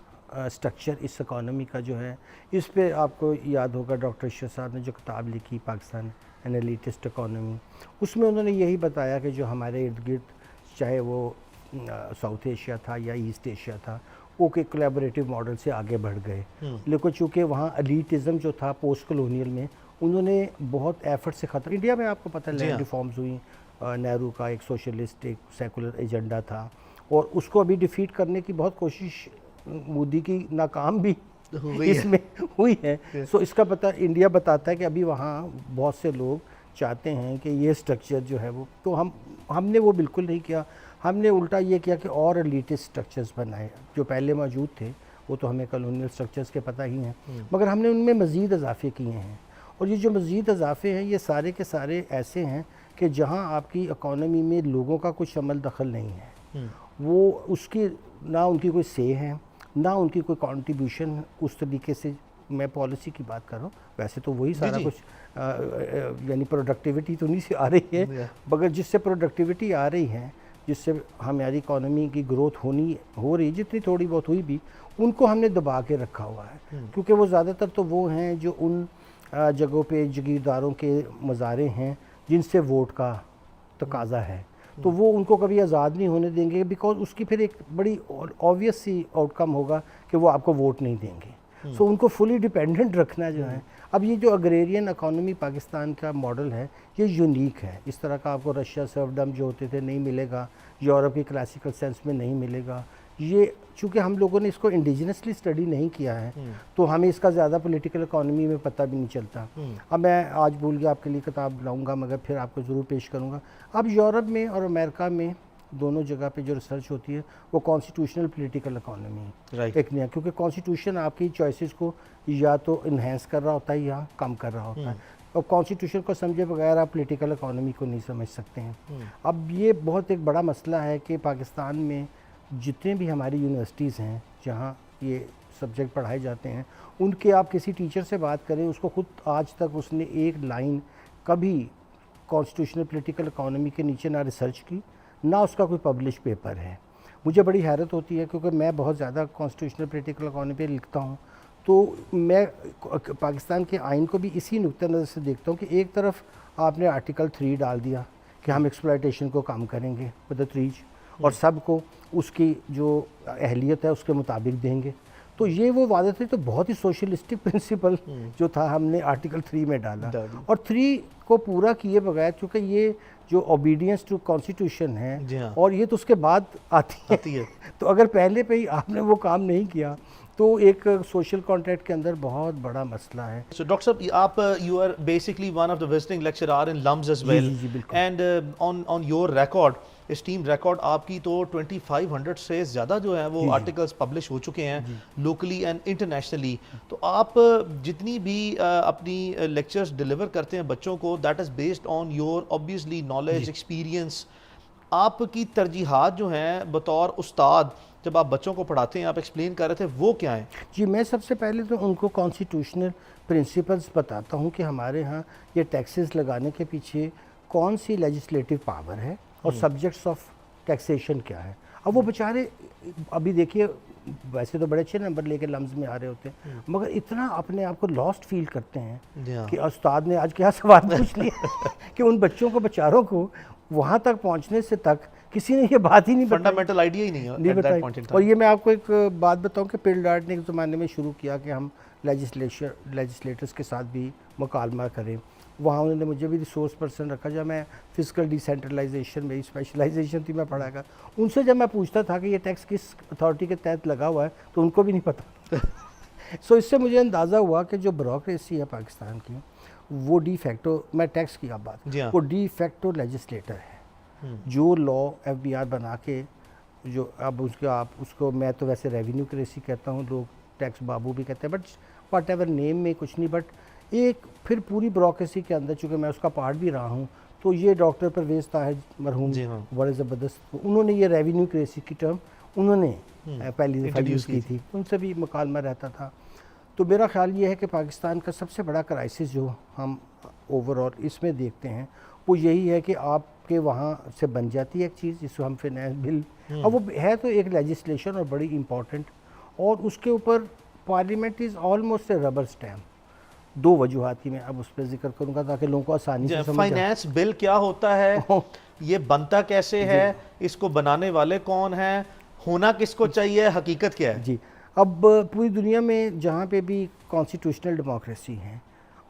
स्ट्रक्चर इस इकोनॉमी का जो है, इस पे आपको याद होगा डॉक्टर शाह साहब ने जो किताब लिखी पाकिस्तान एन एलिटिस्ट इकोनॉमी। उसमें उन्होंने यही बताया कि जो हमारे इर्द गिर्द, चाहे वो साउथ एशिया था या ईस्ट एशिया था, वो के कोलैबोरेटिव मॉडल से आगे बढ़ गए। लेकिन चूँकि वहाँ एलिटिज़म जो था पोस्ट कॉलोनियल में, उन्होंने बहुत एफर्ट से ख़त्म। इंडिया में आपको पता है लैंड रिफॉर्म्स हुई, नेहरू का एक सोशलिस्ट एक सेकुलर एजेंडा था, और उसको अभी डिफीट करने की बहुत कोशिश मोदी की नाकाम भी इसमें हुई है। सो इसका पता इंडिया बताता है कि अभी वहाँ बहुत से लोग चाहते हैं कि ये स्ट्रक्चर जो है वो, तो हमने वो बिल्कुल नहीं किया। हमने उल्टा ये किया कि और एलिटिस्ट स्ट्रक्चर्स बनाए जो पहले मौजूद थे, वो तो हमें कॉलोनियल स्ट्रक्चर्स के पता ही हैं, मगर हमने उनमें मज़ीद इजाफे किए हैं। और ये जो मज़ीद इजाफे हैं ये सारे के सारे ऐसे हैं कि जहाँ आपकी इकॉनमी में लोगों का कुछ अमल दखल नहीं है, वो उसकी ना उनकी कोई से है, ना उनकी कोई कंट्रीब्यूशन उस तरीके से। मैं पॉलिसी की बात कर रहा हूँ, वैसे तो वही सारा कुछ यानी प्रोडक्टिविटी तो नहीं से आ रही है, मगर जिससे प्रोडक्टिविटी आ रही है, जिससे हमारी इकॉनमी की ग्रोथ हो रही, जितनी थोड़ी बहुत हुई भी, उनको हमने दबा के रखा हुआ है। क्योंकि वो ज़्यादातर तो वो हैं जो उन जगहों पे जागीरदारों के मज़ारे हैं जिनसे वोट का तकाजा है, तो वो उनको कभी आज़ाद नहीं होने देंगे, बिकॉज उसकी फिर एक बड़ी ऑब्वियस सी आउटकम होगा कि वो आपको वोट नहीं देंगे। सो उनको फुली डिपेंडेंट रखना जो है। अब ये जो अग्रेरियन इकोनॉमी पाकिस्तान का मॉडल है, ये यूनिक है। इस तरह का आपको रशिया सर्वडम जो होते थे नहीं मिलेगा, यूरोप की क्लासिकल सेंस में नहीं मिलेगा। ये चूँकि हम लोगों ने इसको इंडिजिनसली स्टडी नहीं किया है, तो हमें इसका ज़्यादा पॉलिटिकल इकोनॉमी में पता भी नहीं चलता। अब मैं आज भूल गया, आपके लिए किताब लाऊंगा, मगर फिर आपको ज़रूर पेश करूँगा। अब यूरोप में और अमेरिका में दोनों जगह पे जो रिसर्च होती है वो कॉन्स्टिट्यूशनल पॉलिटिकल इकोनॉमी एक नया, क्योंकि कॉन्स्टिट्यूशन आपकी चॉइसेस को या तो इन्हेंस कर रहा होता है या कम कर रहा होता है, और कॉन्स्टिट्यूशन को समझे बगैर आप पॉलिटिकल इकोनॉमी को नहीं समझ सकते हैं। अब ये बहुत एक बड़ा मसला है कि पाकिस्तान में जितने भी हमारी यूनिवर्सिटीज़ हैं जहाँ ये सब्जेक्ट पढ़ाए जाते हैं, उनके आप किसी टीचर से बात करें, उसको खुद आज तक उसने एक लाइन कभी कॉन्स्टिट्यूशनल पॉलिटिकल इकोनॉमी के नीचे ना रिसर्च की, ना उसका कोई पब्लिश पेपर है। मुझे बड़ी हैरत होती है, क्योंकि मैं बहुत ज़्यादा कॉन्स्टिट्यूशनल पॉलिटिकल इकोनॉमी पे लिखता हूँ, तो मैं पाकिस्तान के आइन को भी इसी नुक्ते नज़र से देखता हूँ कि एक तरफ आपने आर्टिकल 3 डाल दिया कि हम एक्सप्लॉयटेशन को कम करेंगे विद द ट्रीज, और सबको उसकी जो अहलियत है उसके मुताबिक देंगे। तो ये वो वादे थे, तो बहुत ही सोशलिस्टिक प्रिंसिपल जो था हमने आर्टिकल 3 में डाला, और 3 को पूरा किए बगैर, क्योंकि ये जो ओबीडियंस टू कॉन्स्टिट्यूशन है और ये तो उसके बाद आती है। तो अगर पहले पे ही आपने वो काम नहीं किया तो एक सोशल कॉन्ट्रैक्ट के अंदर बहुत बड़ा मसला है। So डॉक्टर साहब, आप you are basically one of the visiting lecturer in LUMS as well, and on your record, esteemed record, आपकी तो 2500 से ज़्यादा जो है वो आर्टिकल्स पब्लिश हो चुके हैं लोकली एंड इंटरनेशनली। तो आप जितनी भी अपनी लेक्चर्स डिलीवर करते हैं बच्चों को, that is based on your obviously knowledge experience. आपकी तरजीहात जो हैं बतौर उस्ताद, जब आप बच्चों को पढ़ाते हैं, आप एक्सप्लेन कर रहे थे, वो क्या है? जी, मैं सबसे पहले तो उनको कॉन्स्टिट्यूशनल प्रिंसिपल्स बताता हूँ कि हमारे यहाँ ये टैक्सेस लगाने के पीछे कौन सी लेजिस्लेटिव पावर है और सब्जेक्ट्स ऑफ टैक्सेशन क्या है। अब वो बेचारे अभी देखिए, वैसे तो बड़े अच्छे नंबर लेके लम्स में आ रहे होते हैं, मगर इतना अपने आप को लॉस्ट फील करते हैं कि उस्ताद ने आज क्या सवाल पूछ लिया कि उन बच्चों को, बेचारों को वहाँ तक पहुँचने से तक किसी ने ये बात ही नहीं बताई, फंडामेंटल आइडिया ही नहीं बताई। और ये मैं आपको एक बात बताऊं कि पिलडार्ट ने एक ज़माने में शुरू किया कि हम लेजिस्लेटर्स के साथ भी मुकालमा करें। वहाँ उन्होंने मुझे भी रिसोर्स पर्सन रखा, जब मैं फिजिकल डिसेंट्रलाइजेशन में स्पेशलाइजेशन थी मैं पढ़ाएगा। उनसे जब मैं पूछता था कि ये टैक्स किस अथॉरिटी के तहत लगा हुआ है, तो उनको भी नहीं पता। सो इससे मुझे अंदाज़ा हुआ कि जो ब्यूरोक्रेसी है पाकिस्तान की, वो डी फैक्टो, मैं टैक्स की आप बात, वो डी फैक्टो लेजिस्लेटर है। जो लॉ FBI बना के, जो अब उसको मैं तो वैसे रेवेन्यू क्रेसी कहता हूँ, लोग टैक्स बाबू भी कहते हैं, बट वट एवर नेम में कुछ नहीं, बट एक फिर पूरी ब्यूरोक्रेसी के अंदर, चूँकि मैं उसका पार्ट भी रहा हूँ, तो ये डॉक्टर परवेज़ ताहिर मरहूम बड़े ज़बरदस्त, उन्होंने ये रेवेन्यू क्रेसी की टर्म उन्होंने पहली दफ़ा यूज़ की थी, उनसे भी मुकालमा रहता था। तो मेरा ख्याल ये है कि पाकिस्तान का सबसे बड़ा क्राइसिस जो हम ओवरऑल इसमें देखते हैं, वो यही है कि आपके वहाँ से बन जाती है एक चीज़ जिसको हम फाइनेंस बिल, और वो है तो एक लेजिस्लेशन और बड़ी इम्पॉर्टेंट, और उसके ऊपर parliament is almost A rubber stamp. दो वजूहात की मैं अब उस पर जिक्र करूँगा ताकि लोगों को आसानी से समझ आए। फाइनेंस बिल क्या होता है, ये बनता कैसे है, इसको बनाने वाले कौन हैं, होना किसको चाहिए, हकीकत क्या है? जी, अब पूरी दुनिया में जहाँ पे भी कॉन्स्टिट्यूशनल डेमोक्रेसी है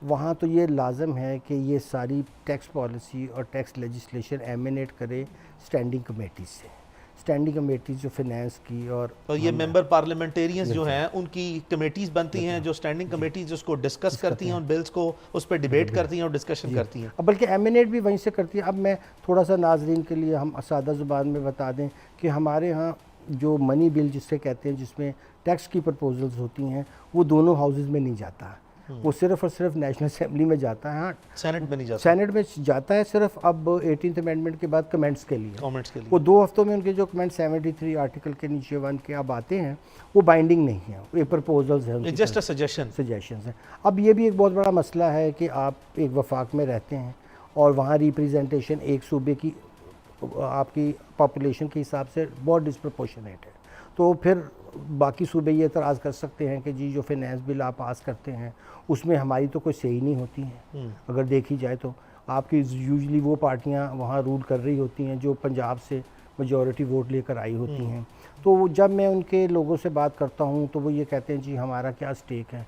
वहाँ तो ये लाजम है कि ये सारी टैक्स पॉलिसी और टैक्स लेजिस्लेशन एमिनेट करे स्टैंडिंग कमेटी से। स्टैंडिंग कमेटी जो फाइनेंस की और ये मेंबर पार्लियामेंटेरियंस जो हैं उनकी कमेटीज़ बनती हैं, जो स्टैंडिंग कमेटीज उसको डिस्कस करती हैं, उन बिल्स को उस पर डिबेट करती हैं और डिस्कशन करती हैं। अब बल्कि एमिनेट भी वहीं से करती है। अब मैं थोड़ा सा नाजरीन के लिए हम सादा ज़ुबान में बता दें कि हमारे यहाँ जो मनी बिल जिससे कहते हैं, जिसमें टैक्स की प्रपोजल्स होती हैं, वो दोनों हाउसेस में नहीं जाता, वो सिर्फ और सिर्फ नेशनल असेंबली में जाता है। हाँ, सेनेट में नहीं जाता। सेनेट में जाता है सिर्फ अब 18th अमेंडमेंट के बाद कमेंट्स के लिए। वो 2 हफ्तों में उनके जो कमेंट 73 आर्टिकल के नीचे 1 के अब आते हैं वो बाइंडिंग नहीं है, ये प्रपोजल्स हैं, जस्ट अ सजेशंस हैं। अब ये भी एक बहुत बड़ा मसला है कि आप एक वफाक में रहते हैं और वहाँ रिप्रेजेंटेशन एक सूबे की आपकी पॉपुलेशन के हिसाब से बहुत डिस्प्रपोर्शनेट है, तो फिर बाकी सूबे ये एतराज़ कर सकते हैं कि जी जो फाइनेंस बिल आप पास करते हैं उसमें हमारी तो कोई सही नहीं होती है। अगर देखी जाए तो आपकी यूजुअली वो पार्टियां वहाँ रूल कर रही होती हैं जो पंजाब से मेजॉरिटी वोट लेकर आई होती हैं। तो जब मैं उनके लोगों से बात करता हूँ तो वो ये कहते हैं जी हमारा क्या स्टेक है,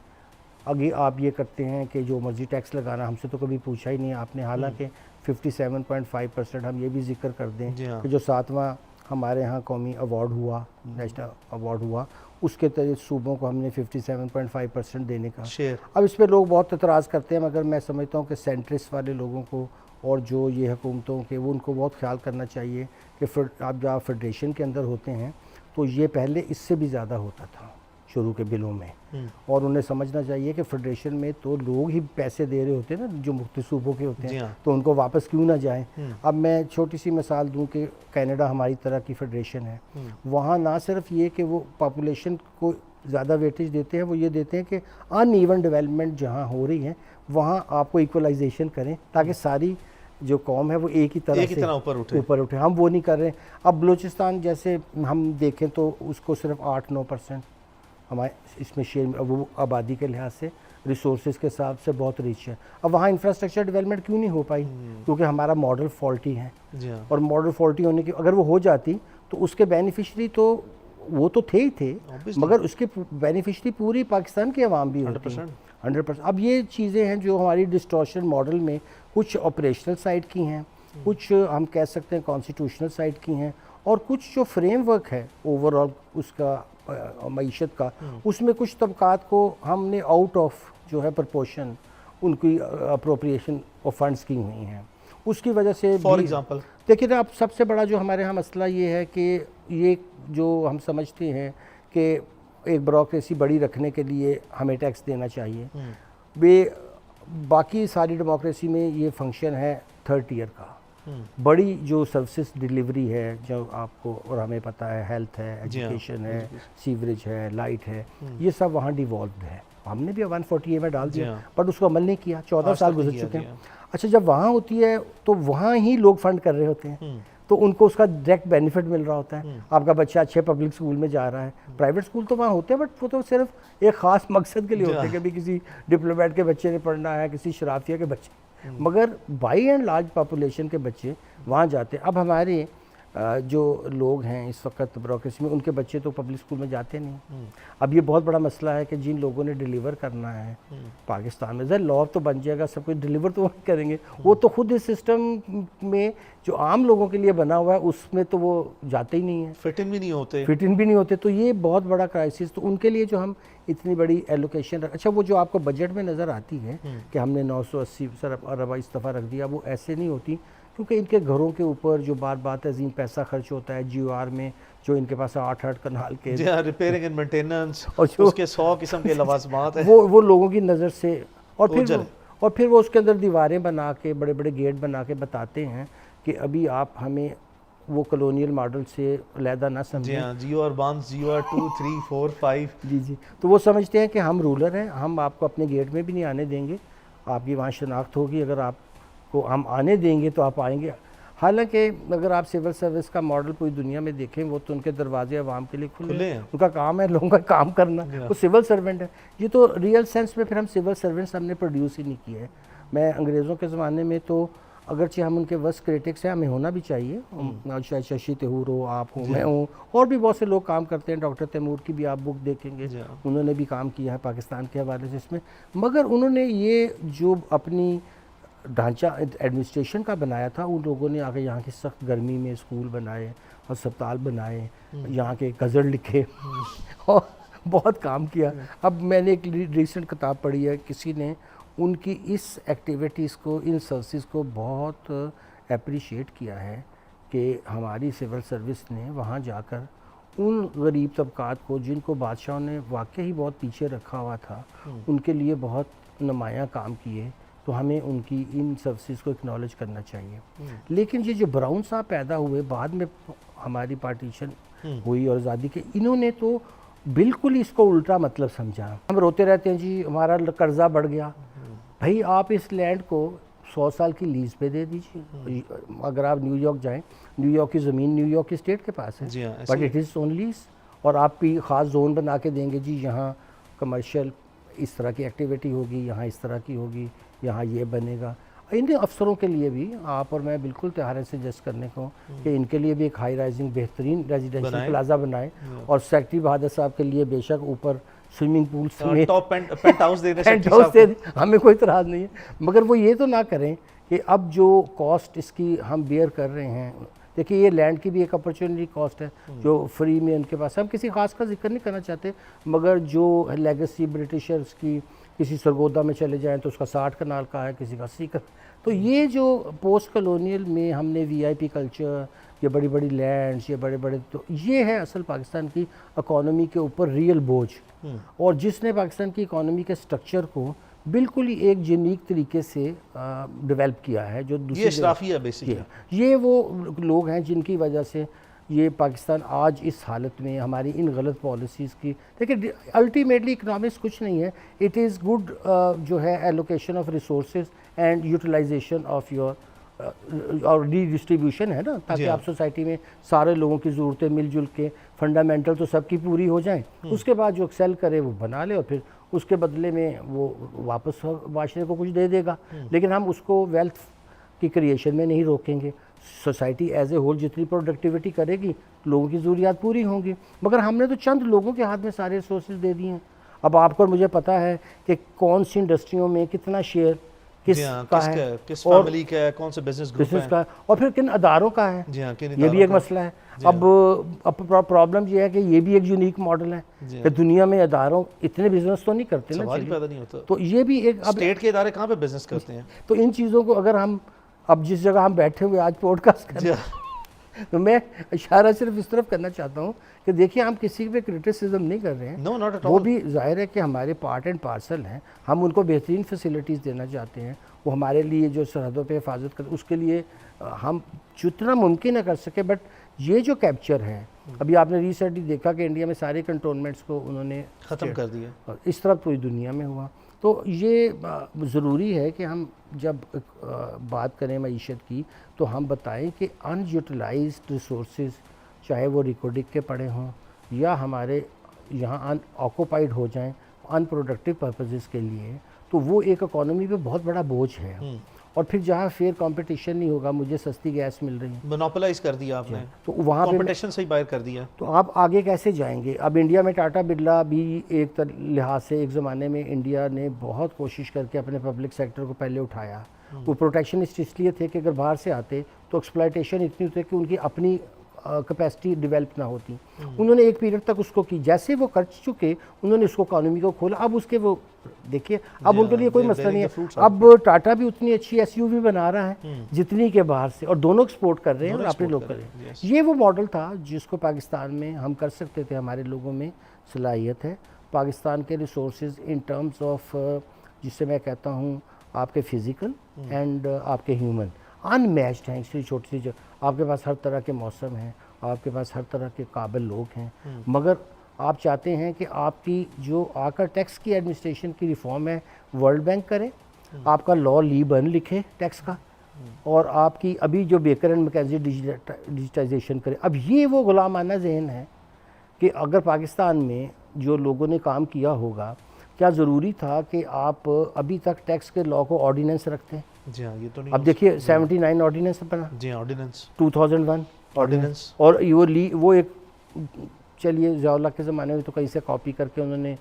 आगे आप ये करते हैं कि जो मर्जी टैक्स लगाना, हमसे तो कभी पूछा ही नहीं आपने। हालांकि 57.5% हम ये भी जिक्र कर दें कि जो 7वां हमारे यहाँ कौमी अवार्ड हुआ, नेशनल अवार्ड हुआ, उसके तहत सूबों को हमने 57.5% देने का शेयर। अब इस पर लोग बहुत एतराज़ करते हैं, मगर मैं समझता हूँ कि सेंट्रिस्ट वाले लोगों को और जो ये हुकूमतों के, वो उनको बहुत ख्याल करना चाहिए कि आप जब फेडरेशन के अंदर होते हैं तो ये पहले इससे भी ज़्यादा होता था शुरू के बिलों में, और उन्हें समझना चाहिए कि फेडरेशन में तो लोग ही पैसे दे रहे होते हैं ना जो मुख्तलिफ सूबों के होते हैं, तो उनको वापस क्यों ना जाएं। अब मैं छोटी सी मिसाल दूं कि कनाडा हमारी तरह की फेडरेशन है, वहाँ ना सिर्फ ये कि वो पॉपुलेशन को ज़्यादा वेटेज देते हैं, वो ये देते हैं कि अनइवन डेवलपमेंट जहाँ हो रही है वहाँ आपको इक्वलाइजेशन करें ताकि सारी जो कौम है वो एक ही तरह से ऊपर उठे। हम वो नहीं कर रहे। अब बलूचिस्तान जैसे हम देखें तो उसको सिर्फ 8-9% हमारे इसमें शेयर, वो आबादी के लिहाज से रिसोर्सेज के हिसाब से बहुत रिच है। अब वहाँ इंफ्रास्ट्रक्चर डेवलपमेंट क्यों नहीं हो पाई? क्योंकि हमारा मॉडल फॉल्टी है, और मॉडल फॉल्टी होने की अगर वो हो जाती तो उसके बेनिफिशरी तो वो तो थे ही थे, मगर उसके बेनिफिशरी पूरी पाकिस्तान के अवाम भी होती हैं 100%। अब ये चीज़ें हैं जो हमारी डिस्टॉर्शन मॉडल में कुछ ऑपरेशनल साइड की हैं, कुछ हम कह सकते हैं कॉन्स्टिट्यूशनल साइड की हैं, और कुछ जो फ्रेमवर्क है ओवरऑल उसका मईशत का, उसमें कुछ तबकात को हमने आउट ऑफ जो है प्रपोर्शन उनकी अप्रोप्रिएशन ऑफ फंड्स की हुई हैं। उसकी वजह से फॉर एग्जांपल देखिए ना, अब सबसे बड़ा जो हमारे यहाँ मसला ये है कि ये जो हम समझते हैं कि एक ब्यूरोक्रेसी बड़ी रखने के लिए हमें टैक्स देना चाहिए, वे बाकी सारी डेमोक्रेसी में ये फंक्शन है थर्ड टियर का। बड़ी जो सर्विसेज डिलीवरी है जो आपको और हमें पता है, हेल्थ है, एजुकेशन है, सीवरेज है, लाइट है, ये सब वहाँ डिवॉल्व्ड है। हमने भी 140A में डाल दिया, बट उसको अमल नहीं किया, 14 साल गुजर चुके हैं। अच्छा, जब वहाँ होती है तो वहाँ ही लोग फंड कर रहे होते हैं, तो उनको उसका डायरेक्ट बेनिफिट मिल रहा होता है। आपका बच्चा अच्छे पब्लिक स्कूल में जा रहा है, प्राइवेट स्कूल तो वहाँ होते हैं, बट वो तो सिर्फ एक ख़ास मकसद के लिए होते हैं, कभी किसी डिप्लोमेट के बच्चे ने पढ़ना है, किसी शराफिया के बच्चे, मगर बाई एंड लार्ज पॉपुलेशन के बच्चे वहाँ जाते हैं। अब हमारे जो लोग हैं इस वक्त ब्यूरोक्रेसी में, उनके बच्चे तो पब्लिक स्कूल में जाते नहीं। अब ये बहुत बड़ा मसला है कि जिन लोगों ने डिलीवर करना है पाकिस्तान में, जरा लॉ तो बन जाएगा, सब कुछ डिलीवर तो वही करेंगे, वो तो खुद इस सिस्टम में जो आम लोगों के लिए बना हुआ है उसमें तो वो जाते ही नहीं है, फिट इन भी नहीं होते। तो ये बहुत बड़ा क्राइसिस, तो उनके लिए जो हम इतनी बड़ी एलोकेशन अच्छा, वो जो आपको बजट में नज़र आती है कि हमने 980 अरब इस दफ़ा रख दिया, वो ऐसे नहीं होती, क्योंकि इनके घरों के ऊपर जो बात अजीम पैसा खर्च होता है GOR में, जो इनके पास 8 कनाल के रिपेयरिंग एंड मेंटेनेंस और उसके 100 किस्म के लवाजमात हैं, वो लोगों की नज़र से, और फिर वो उसके अंदर दीवारें बना के, बड़े बड़े गेट बना के बताते हैं कि अभी आप हमें वो कॉलोनियल मॉडल से अलहदा ना समझें। GOR 1, GOR 2, 3, 4, 5 जी, तो वो समझते हैं कि हम रूलर हैं, हम आपको अपने गेट में भी नहीं आने देंगे, आपकी वहाँ शनाख्त होगी, अगर आपको हम आने देंगे तो आप आएंगे। हालांकि अगर आप सिविल सर्विस का मॉडल पूरी दुनिया में देखें, वो तो उनके दरवाजे आवाम के लिए खुले हैं, उनका काम है लोगों का काम करना, वो सिविल सर्वेंट है। ये तो रियल सेंस में फिर हम सिविल सर्वेंट्स हमने प्रोड्यूस ही नहीं किए हैं। मैं अंग्रेज़ों के ज़माने में तो अगरचे हम उनके वर्स्ट क्रिटिक्स हैं, हमें होना भी चाहिए, चाहे शशि तहूर हो, आप हो, मैं हूँ, और भी बहुत से लोग काम करते हैं। डॉक्टर तैमूर की भी आप बुक देखेंगे, उन्होंने भी काम किया है पाकिस्तान के हवाले से इसमें। मगर उन्होंने ये जो अपनी ढांचा एडमिनिस्ट्रेशन का बनाया था, उन लोगों ने आगे यहाँ की सख्त गर्मी में स्कूल बनाए, अस्पताल बनाए, यहाँ के गज़ल लिखे और बहुत काम किया। अब मैंने एक रिसेंट किताब पढ़ी है, किसी ने उनकी इस एक्टिविटीज़ को, इन सर्विसेज को बहुत अप्रिशिएट किया है कि हमारी सिविल सर्विस ने वहाँ जाकर उन गरीब तबकात को जिनको बादशाहों ने वाकई ही बहुत पीछे रखा हुआ था, उनके लिए बहुत नुमायाँ काम किए। तो हमें उनकी इन सर्विसेज को एक्नॉलेज करना चाहिए। लेकिन ये जो ब्राउन साहब पैदा हुए बाद में, हमारी पार्टीशन हुई और आज़ादी के, इन्होंने तो बिल्कुल इसको उल्टा मतलब समझा। हम रोते रहते हैं जी हमारा कर्जा बढ़ गया। भाई आप इस लैंड को 100 साल की लीज पे दे दीजिए। अगर आप न्यूयॉर्क जाएं, न्यूयॉर्क की ज़मीन न्यूयॉर्क की स्टेट के पास है, but it is own lease, और आप भी ख़ास जोन बना के देंगे जी, यहाँ कमर्शियल इस तरह की एक्टिविटी होगी, यहाँ इस तरह की होगी, यहाँ ये बनेगा। इन अफसरों के लिए भी आप और मैं बिल्कुल तैयार हैं सजेस्ट करने को कि इनके लिए भी एक हाई राइजिंग बेहतरीन रेजिडेंशियल प्लाजा बनाए, और सेक्रेटरी बहादुर साहब के लिए बेशक ऊपर स्विमिंग पूल में टॉप पेंट हाउस दे दें, हमें कोई इतराज़ नहीं है। मगर वो ये तो ना करें कि अब जो कॉस्ट इसकी हम बेयर कर रहे हैं, देखिए ये लैंड की भी एक अपॉर्चुनिटी कॉस्ट है जो फ्री में उनके पास, हम किसी खास का जिक्र नहीं करना चाहते, मगर जो लेगेसी ब्रिटिशर्स की, किसी सरगोदा में चले जाएं तो उसका 60 कनाल का है, किसी का 80 का। तो ये जो पोस्ट कॉलोनियल में हमने वीआईपी कल्चर, ये बड़ी बड़ी लैंड्स, ये बड़े बड़े, तो ये है असल पाकिस्तान की इकॉनमी के ऊपर रियल बोझ, और जिसने पाकिस्तान की इकॉनमी के स्ट्रक्चर को बिल्कुल ही एक यूनिक तरीके से डेवलप किया है। जो दूसरी अशराफी है बेसिकली, ये वो लोग हैं जिनकी वजह से ये पाकिस्तान आज इस हालत में, हमारी इन गलत पॉलिसीज़ की। देखिए अल्टीमेटली इकनॉमिक्स कुछ नहीं है, इट इज़ गुड जो है allocation of resources and utilisation of your और रीडिस्ट्रीब्यूशन है ना, ताकि आप सोसाइटी में सारे लोगों की ज़रूरतें मिलजुल के फंडामेंटल तो सबकी पूरी हो जाएं, उसके बाद जो एक्सेल करे वो बना ले, और फिर उसके बदले में वो वापस माशरे को कुछ दे देगा। लेकिन हम उसको वेल्थ की क्रिएशन में नहीं रोकेंगे। सोसाइटी एज ए होल जितनी प्रोडक्टिविटी करेगी, लोगों की ज़रूरियात पूरी होंगी। मगर हमने तो चंद लोगों के हाथ में सारे रिसोर्सेज दे दिए हैं। अब आपको और मुझे पता है कि कौन सी इंडस्ट्रियों में कितना शेयर किस किस फैमिली का है, कौन सा बिजनेस का, और फिर किन अदारों का है, ये भी एक मसला है। अब प्रॉब्लम ये है कि ये भी एक यूनिक मॉडल है कि दुनिया में अदारों इतने बिजनेस तो नहीं करते ना, पैदा नहीं होता। तो ये भी एक स्टेट के इदारे कहाँ पे बिजनेस करते हैं। तो इन चीज़ों को अगर हम, अब जिस जगह हम बैठे हुए आज पॉडकास्ट कर रहे हैं, तो मैं इशारा सिर्फ इस तरफ करना चाहता हूँ कि देखिए हम किसी पे क्रिटिसिज्म नहीं कर रहे हैं, no, not at all. वो भी जाहिर है कि हमारे पार्ट एंड पार्सल हैं, हम उनको बेहतरीन फैसिलिटीज़ देना चाहते हैं। वो हमारे लिए जो सरहदों पे हिफाजत कर, उसके लिए हम जितना मुमकिन है कर सके। बट ये जो कैप्चर है, अभी आपने रिसेंटली देखा कि इंडिया में सारे कंटोनमेंट्स को उन्होंने ख़त्म कर दिया, इस तरह पूरी दुनिया में हुआ। तो ये ज़रूरी है कि हम जब बात करें मईशत की, तो हम बताएं कि अनयूटिलाइज्ड रिसोर्सेज, चाहे वो रिकॉर्डिंग के पड़े हों या हमारे यहाँ अनऑक्यूपाइड हो जाएं अनप्रोडक्टिव पर्पसेस के लिए, तो वो एक इकॉनमी पे बहुत बड़ा बोझ है। और फिर जहाँ फेयर कंपटीशन नहीं होगा, मुझे सस्ती गैस मिल रही है, मोनोपोलाइज कर दिया आपने, तो वहाँ कंपटीशन से ही बाहर कर दिया, तो आप आगे कैसे जाएंगे। अब इंडिया में टाटा बिरला भी एक लिहाज से, एक ज़माने में इंडिया ने बहुत कोशिश करके अपने पब्लिक सेक्टर को पहले उठाया। वो प्रोटेक्शनिस्ट इसलिए थे कि अगर बाहर से आते तो एक्सप्लॉयटेशन इतनी होती कि उनकी अपनी कैपेसिटी डेवलप ना होती। उन्होंने एक पीरियड तक उसको की, जैसे वो कर चुके उन्होंने उसको इकॉनमी को खोला। अब उसके वो देखिए, अब उनके लिए कोई मसला नहीं है। अब टाटा भी उतनी अच्छी एसयूवी बना रहा है जितनी के बाहर से, और दोनों एक्सपोर्ट कर रहे हैं और अपने लोग कर रहे हैं। ये वो मॉडल था जिसको पाकिस्तान में हम कर सकते थे, हमारे लोगों में सलाहियत है। पाकिस्तान के रिसोर्सेज इन टर्म्स ऑफ, जिससे मैं कहता हूँ आपके फिज़िकल एंड आपके ह्यूमन, अनमैच्ड हैं। इसलिए छोटी सी आपके पास हर तरह के मौसम हैं, आपके पास हर तरह के काबिल लोग हैं, मगर आप चाहते हैं कि आपकी जो आकर टैक्स की एडमिनिस्ट्रेशन की रिफॉर्म है, वर्ल्ड बैंक करे, आपका लॉ ली बन लिखे टैक्स का, और आपकी अभी जो बेकर एंड मैकेजी डिजिटाइजेशन करे, अब ये वो गुलामाना जहन है कि अगर पाकिस्तान में जो लोगों ने काम किया होगा, क्या ज़रूरी था कि आप अभी तक टैक्स के लॉ को ऑर्डिनेंस रखते हैं? जी हाँ, ये तो नहीं अब देखिए 79 ऑर्डिनेंस बना, जी हाँ, ऑर्डिनेंस 2001 ऑर्डिनेंस, और वो एक, चलिए ज़ियाउल्लाह के ज़माने में तो कहीं से कॉपी करके उन्होंने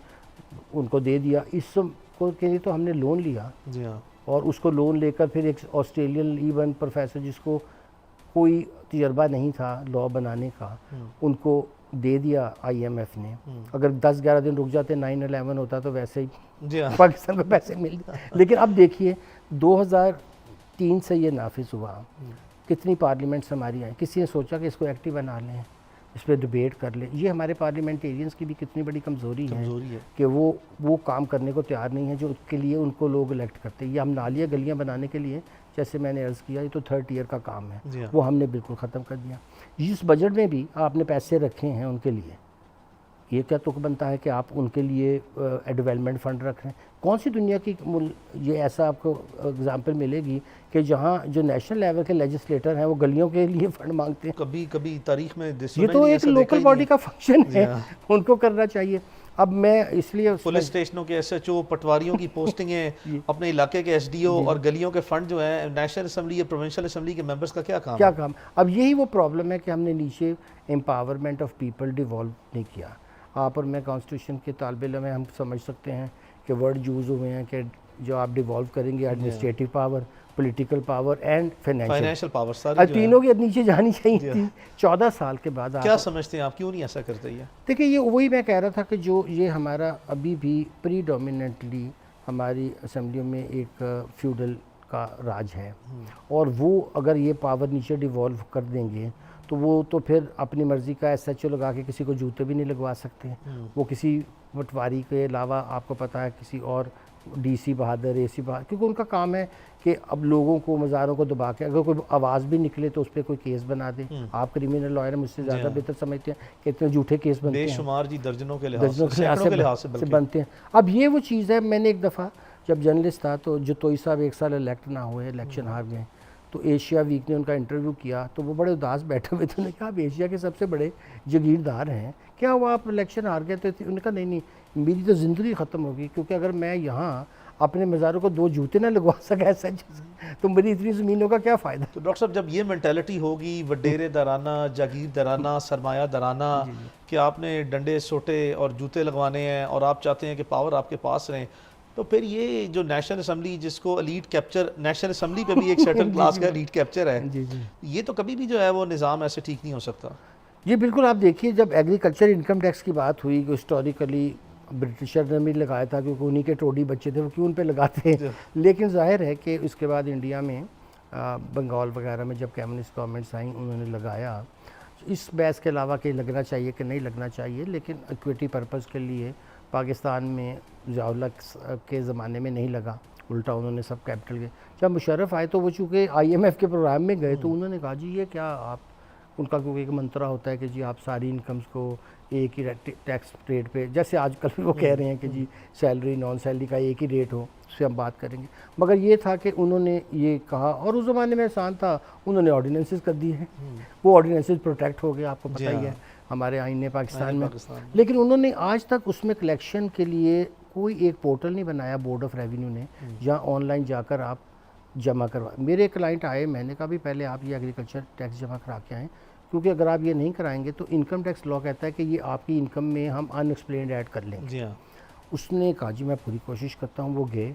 उनको दे दिया। इस को के लिए तो हमने लोन लिया, जी हाँ, और उसको लोन लेकर फिर एक ऑस्ट्रेलियन इवन प्रोफेसर जिसको कोई तजर्बा नहीं था लॉ बनाने का, उनको दे दिया IMF ने। अगर 10-11 दिन रुक जाते 9/11 होता तो वैसे ही जी हाँ, पाकिस्तान को पैसे मिल जाते। लेकिन अब देखिए 2003 से ये नाफिज हुआ, कितनी पार्लियामेंट्स हमारी आई, किसी ने सोचा कि इसको एक्टिव बना लें, इस पर डिबेट कर ले। ये हमारे पार्लियामेंटेरियंस की भी कितनी बड़ी कमज़ोरी है कि वो काम करने को तैयार नहीं है जो उसके लिए उनको लोग इलेक्ट करते हैं। ये हम नालियाँ गलियाँ बनाने के लिए, जैसे मैंने अर्ज़ किया, ये तो 3rd ईयर का काम है, वो हमने बिल्कुल ख़त्म कर दिया। इस बजट में भी आपने पैसे रखे हैं उनके लिए, ये क्या तुक बनता है कि आप उनके लिए डेवलपमेंट फ़ंड रख रहे हैं? कौन सी दुनिया की ये ऐसा आपको एग्जांपल मिलेगी कि जहाँ जो नेशनल लेवल के लेजिस्लेटर हैं वो गलियों के लिए फ़ंड मांगते हैं? कभी कभी तारीख में ये तो एक लोकल बॉडी का फंक्शन है, उनको करना चाहिए। अब मैं इसलिए पुलिस स्टेशनों के SHO, पटवारियों की पोस्टिंगें, अपने इलाके के SDO और गलियों के फंड जो हैं नेशनल असम्बली या प्रोविंशियल असम्बली के मेंबर्स का क्या काम? अब यही वो प्रॉब्लम है कि हमने नीचे एम्पावरमेंट ऑफ पीपल डिवॉल्व नहीं किया। आप और मैं कॉन्स्टिट्यूशन के तालिब इल्म में हम समझ सकते हैं कि वर्ड यूज़ हुए हैं कि जो आप डिवॉल्व करेंगे administrative power, political power and financial power, सारी तीनों की नीचे जानी चाहिए थी। 14 साल के बाद क्या समझते हैं आप, क्यों नहीं ऐसा करते? देखिए ये वही मैं कह रहा था कि जो ये हमारा अभी भी प्रीडोमिनेंटली हमारी असम्बलियों में एक फ्यूडल का राज है, और वो अगर ये पावर नीचे डिवॉल्व कर देंगे तो वो तो फिर अपनी मर्ज़ी का SHO लगा के किसी को जूते भी नहीं लगवा सकते। वो किसी पटवारी के अलावा आपको पता है किसी और DC बहादुर, AC बहादुर, क्योंकि उनका काम है कि अब लोगों को, मज़ारों को दबा के अगर कोई आवाज़ भी निकले तो उस पर कोई केस बना दे। आप क्रिमिनल लॉयर मुझसे ज़्यादा बेहतर समझते हैं कि इतने झूठे केस बनते हैं, बेशुमार जी, दर्जनों के लिहाज से बनते हैं। अब ये वो चीज़ है, मैंने एक दफ़ा जब जर्नलिस्ट था तो जतोई साहब 1 साल इलेक्ट ना हुए, इलेक्शन हार गए, तो एशिया वीक ने उनका इंटरव्यू किया तो वो बड़े उदास बैठे हुए थे। उन्होंने कहा आप एशिया के सबसे बड़े जागीरदार हैं, क्या हुआ आप इलेक्शन हार गए? तो उन्होंने कहा नहीं, मेरी तो ज़िंदगी ख़त्म होगी, क्योंकि अगर मैं यहाँ अपने मज़ारों को 2 जूते ना लगवा सका SHO तो मेरी इतनी ज़मीनों का क्या फ़ायदा? तो डॉक्टर साहब, जब ये मेंटालिटी होगी वडेरे दराना, जागीर दराना, सरमाया दराना, कि आपने डंडे सोटे और जूते लगवाने हैं और आप चाहते हैं कि पावर आपके पास रहें, तो फिर ये जो नेशनल असम्बली जिसको एलीट कैप्चर, नेशनल असम्बली पे भी एक सर्टेन क्लास का एलीट कैप्चर है, ये तो कभी भी जो है वो निज़ाम ऐसे ठीक नहीं हो सकता। ये बिल्कुल आप देखिए, जब एग्रीकल्चर इनकम टैक्स की बात हुई, हिस्टोरिकली ब्रिटिशर ने भी लगाया था क्योंकि उन्हीं के टोडी बच्चे थे, वो क्यों उन पे लगाते हैं। लेकिन जाहिर है कि उसके बाद इंडिया में बंगाल वगैरह में जब कम्युनिस्ट गवर्नमेंट्स आई उन्होंने लगाया। इस बहस के अलावा कि लगना चाहिए कि नहीं लगना चाहिए, लेकिन इक्विटी पर्पज़ के लिए पाकिस्तान में ज़ियाउल्लाह के ज़माने में नहीं लगा, उल्टा उन्होंने सब कैपिटल के, जब मुशर्रफ आए तो वो चूँकि IMF के प्रोग्राम में गए तो उन्होंने कहा जी ये क्या आप, उनका क्योंकि एक मंत्रा होता है कि जी आप सारी इनकम्स को एक ही टैक्स रेट पे, जैसे आजकल वो कह रहे हैं कि जी सैलरी नॉन सैलरी का एक ही रेट हो, उससे हम बात करेंगे। मगर ये था कि उन्होंने ये कहा, और उस ज़माने में आसान था, उन्होंने ऑर्डिनेंसेस कर दिए हैं, वो ऑर्डिनेंसेस प्रोटेक्ट हो गए, आपको पता ही है हमारे आईने पाकिस्तान में। लेकिन उन्होंने आज तक उसमें कलेक्शन के लिए कोई एक पोर्टल नहीं बनाया बोर्ड ऑफ रेवेन्यू ने, जहाँ ऑनलाइन जाकर आप जमा करवा। मेरे क्लाइंट आए, मैंने कहा भी पहले आप ये एग्रीकल्चर टैक्स जमा करा के आएँ, क्योंकि अगर आप ये नहीं कराएंगे तो इनकम टैक्स लॉ कहता है कि ये आपकी इनकम में हम अनएक्सप्लेन्ड ऐड कर लेंगे। जी हाँ। उसने कहा जी मैं पूरी कोशिश करता हूँ। वो गए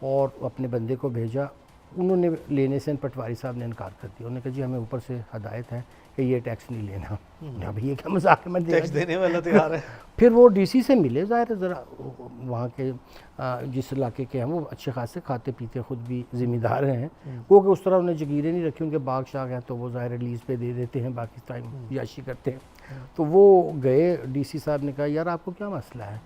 और अपने बंदे को भेजा, उन्होंने लेने से पटवारी साहब ने इनकार कर दिया। उन्होंने कहा जी हमें ऊपर से हदायत है कि ये टैक्स नहीं लेना। अब ये क्या मजाक में टैक्स देने वाला तैयार है। फिर वो DC से मिले, ज़ाहिर है ज़रा वहाँ के जिस इलाके के हैं वो अच्छे खासे खाते पीते खुद भी ज़िम्मेदार हैं, वो कि उस तरह उन्हें जगीरें नहीं रखी, उनके बाग शाग हैं तो वो ज़ाहिर लीज़ पे दे देते हैं, बाकी टाइम याशी करते हैं। तो वो गए, DC साहब ने कहा यार आपको क्या मसला है,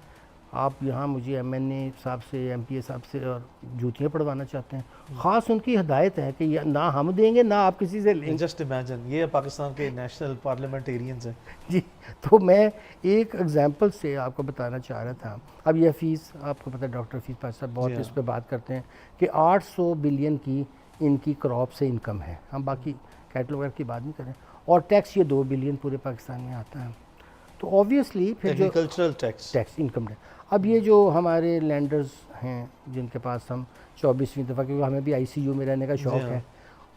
आप यहाँ मुझे MNA साहब से, MPA साहब से और जूतियाँ पढ़वाना चाहते हैं। ख़ास उनकी हदायत है कि ना हम देंगे ना आप किसी से लेंगे। जस्ट इमेजिन, ये पाकिस्तान के नेशनल पार्लियामेंटेरियंस हैं जी। तो मैं एक एग्जांपल से आपको बताना चाह रहा था। अब यह फ़ीस आपको पता है, डॉक्टर फीस पास साहब बहुत इस पर बात करते हैं कि 800 बिलियन की इनकी क्रॉप से इनकम है, हम बाकी कैटल वगैरह की बात नहीं करें। और टैक्स ये 2 बिलियन पूरे पाकिस्तान में आता है, तो ऑब्वियसली फिर जो एग्रीकल्चरल टैक्स इनकम टैक्स। अब ये जो हमारे लैंडर्स हैं जिनके पास हम 24वीं दफ़ा, क्योंकि हमें भी ICU में रहने का शौक़ है,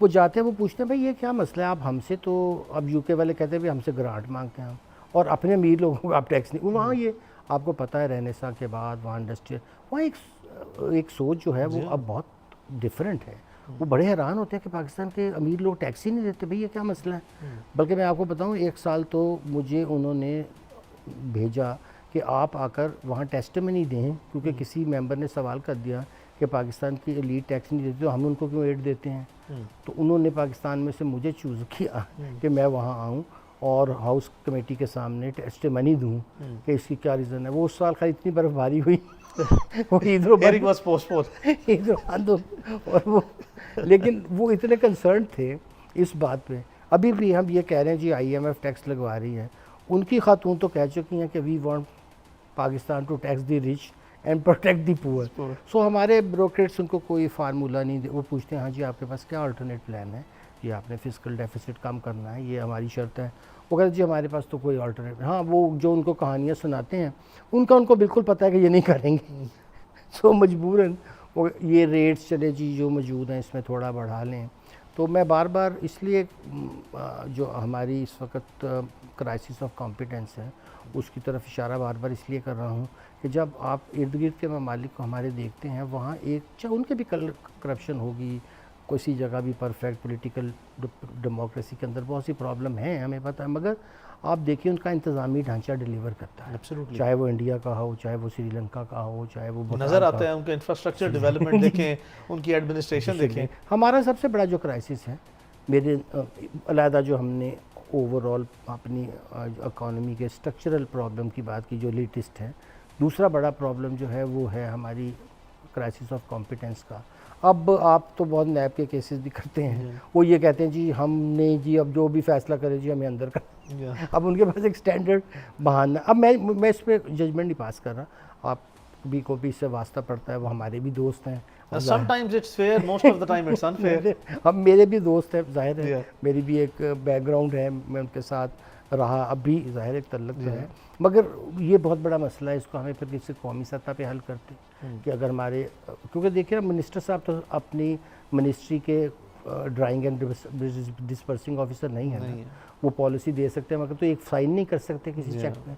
वो जाते हैं, वो पूछते हैं भाई ये क्या मसला है, आप हमसे तो, अब UK वाले कहते हैं भाई हमसे ग्रांट मांगते हैं हम, और अपने अमीर लोगों को आप टैक्स नहीं। वहाँ ये आपको पता है रेनेसा के बाद वहाँ इंडस्ट्रियल, वहाँ एक सोच जो है वो अब बहुत डिफरेंट है। वो बड़े हैरान होते हैं कि पाकिस्तान के अमीर लोग टैक्स ही नहीं देते, भाई ये क्या मसला है। बल्कि मैं आपको बताऊँ, 1 साल तो मुझे उन्होंने भेजा कि आप आकर वहाँ टेस्टिमनी दें, क्योंकि किसी मेंबर ने सवाल कर दिया कि पाकिस्तान की एलीट टैक्स नहीं देती तो हम उनको क्यों एड देते हैं। तो उन्होंने पाकिस्तान में से मुझे चूज़ किया कि मैं वहाँ आऊँ और हाउस कमेटी के सामने टेस्टिमनी दूँ कि इसकी क्या रीज़न है। वो उस साल खाली इतनी बर्फबारी हुई वो इधर बंद और वो, लेकिन वो इतने कंसर्न थे इस बात पे। अभी भी हम ये कह रहे हैं जी IMF टैक्स लगवा रही है, उनकी खातून तो कह चुकी हैं कि we want Pakistan to tax the rich and protect the poor. So हमारे ब्रोकरेट्स उनको कोई फार्मूला नहीं दे, वो पूछते हैं हाँ जी आपके पास क्या अल्टरनेट प्लान है, ये आपने फिस्कल डेफिसिट कम करना है, ये हमारी शर्त है। वो कहते जी हमारे पास तो कोई अल्टरनेट। हाँ, वो जो उनको कहानियाँ सुनाते हैं उनको बिल्कुल पता है कि ये नहीं करेंगे सो मजबूरन वो ये रेट्स चले जी जो मौजूद हैं इसमें थोड़ा बढ़ा लें। तो मैं बार बार इसलिए जो हमारी इस वक्त क्राइसिस ऑफ कॉम्पिटेंस है उसकी तरफ इशारा बार बार इसलिए कर रहा हूँ कि जब आप इर्द गिर्द के ममालिक को हमारे देखते हैं, वहाँ एक चाहे उनके भी करप्शन होगी, किसी जगह भी परफेक्ट पॉलिटिकल डेमोक्रेसी के अंदर बहुत सी प्रॉब्लम है, हमें पता है, मगर आप देखिए उनका इंतज़ामी ढांचा डिलीवर करता है। चाहे वो इंडिया का हो, चाहे वो श्रीलंका का हो, चाहे वो नज़र आता है उनका इंफ्रास्ट्रक्चर डेवलपमेंट देखें, उनकी एडमिनिस्ट्रेशन देखें। हमारा सबसे बड़ा जो क्राइसिस है, मेरे अलहदा जो हमने ओवरऑल अपनी इकॉनमी के स्ट्रक्चरल प्रॉब्लम की बात की जो लेटेस्ट है, दूसरा बड़ा प्रॉब्लम जो है वो है हमारी क्राइसिस ऑफ कॉम्पिटेंस का। अब आप तो बहुत नैब के केसेस भी करते हैं, वो ये कहते हैं जी हमने जी अब जो भी फैसला करे जी हमें अंदर कर अब उनके पास एक स्टैंडर्ड बहाना। अब मैं इस पर जजमेंट नहीं पास कर रहा, आप भी को भी इससे वास्ता पड़ता है, वो हमारे भी दोस्त हैं। Sometimes it's fair, most of the time it's unfair. अब मेरे भी दोस्त हैं, जाहिर है मेरी भी एक बैकग्राउंड है, मैं उनके साथ रहा, अब भी जाहिर एक तल्लक तो है, मगर ये बहुत बड़ा मसला है, इसको हमें फिर किसी कौमी सतह पे हल करते कि अगर हमारे, क्योंकि देखिए ना मिनिस्टर साहब तो अपनी मिनिस्ट्री के ड्राइंग एंड डिस्पर्सिंग ऑफिसर नहीं है ना, वो पॉलिसी दे सकते हैं मगर तो एक साइन नहीं कर सकते किसी चेक पे,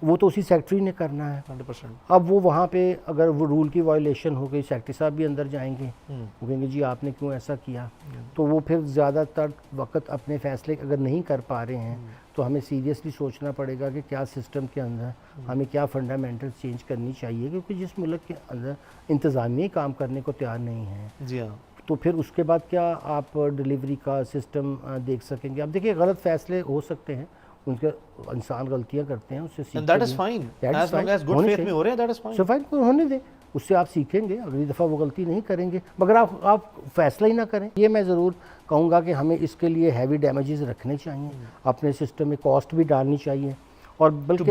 वो तो उसी सेक्रेटरी ने करना है 100%। अब वो वहाँ पे अगर वो रूल की वायलेशन हो गई, सेक्रेटरी साहब भी अंदर जाएंगे, वो कहेंगे जी आपने क्यों ऐसा किया, तो वो फिर ज़्यादातर वक्त अपने फैसले अगर नहीं कर पा रहे हैं तो हमें सीरियसली सोचना पड़ेगा कि क्या सिस्टम के अंदर हमें क्या फंडामेंटल चेंज करनी चाहिए, क्योंकि जिस मुल्क के अंदर इंतज़ामिया काम करने को तैयार नहीं है जी हाँ, तो फिर उसके बाद क्या आप डिलीवरी का सिस्टम देख सकेंगे। अब देखिए गलत फैसले हो सकते हैं, उनके इंसान गलतियां करते हैं, उससे सीखते हैं, that is fine as long as good faith में हो रहे हैं, that is fine। सफाई को होने दें, उससे आप सीखेंगे, अगली दफ़ा वो गलती नहीं करेंगे, मगर आप फैसला ही ना करें। ये मैं ज़रूर कहूँगा कि हमें इसके लिए हैवी डैमेजेस रखने चाहिए, अपने सिस्टम में कॉस्ट भी डालनी चाहिए, और बल्कि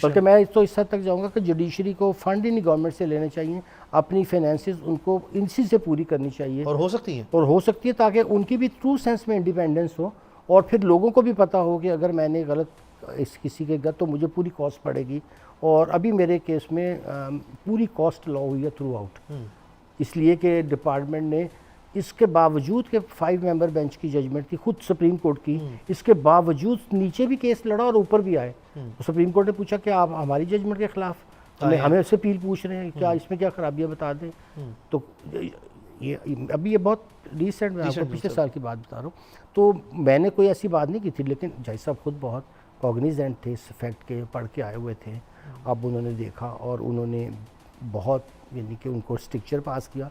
बल्कि मैं तो इस हद तक जाऊँगा कि जुडिशरी को फंड ही नहीं गवर्नमेंट से लेने चाहिए, अपनी फाइनेंसेस उनको इसी से पूरी करनी चाहिए, और हो सकती है ताकि उनकी भी ट्रू सेंस में इंडिपेंडेंस हो, और फिर लोगों को भी पता हो कि अगर मैंने गलत किसी के गलत तो मुझे पूरी कॉस्ट पड़ेगी। और अभी मेरे केस में पूरी कॉस्ट लॉ हुई है थ्रू आउट, इसलिए कि डिपार्टमेंट ने इसके बावजूद के 5 मेंबर बेंच की जजमेंट थी, खुद सुप्रीम कोर्ट की, इसके बावजूद नीचे भी केस लड़ा और ऊपर भी आए, तो सुप्रीम कोर्ट ने पूछा कि आप हमारी जजमेंट के खिलाफ हमें उससे अपील पूछ रहे हैं, क्या इसमें क्या खराबियाँ बता दें। तो ये अभी ये बहुत रिसेंट, मैं आपको पिछले साल की बात बता रहा हूँ, तो मैंने कोई ऐसी बात नहीं की थी, लेकिन जज साहब खुद बहुत कॉग्निजेंट थे इस फैक्ट के, पढ़ के आए हुए थे। अब उन्होंने देखा और उन्होंने बहुत यानी कि उनको स्ट्रिक्चर पास किया,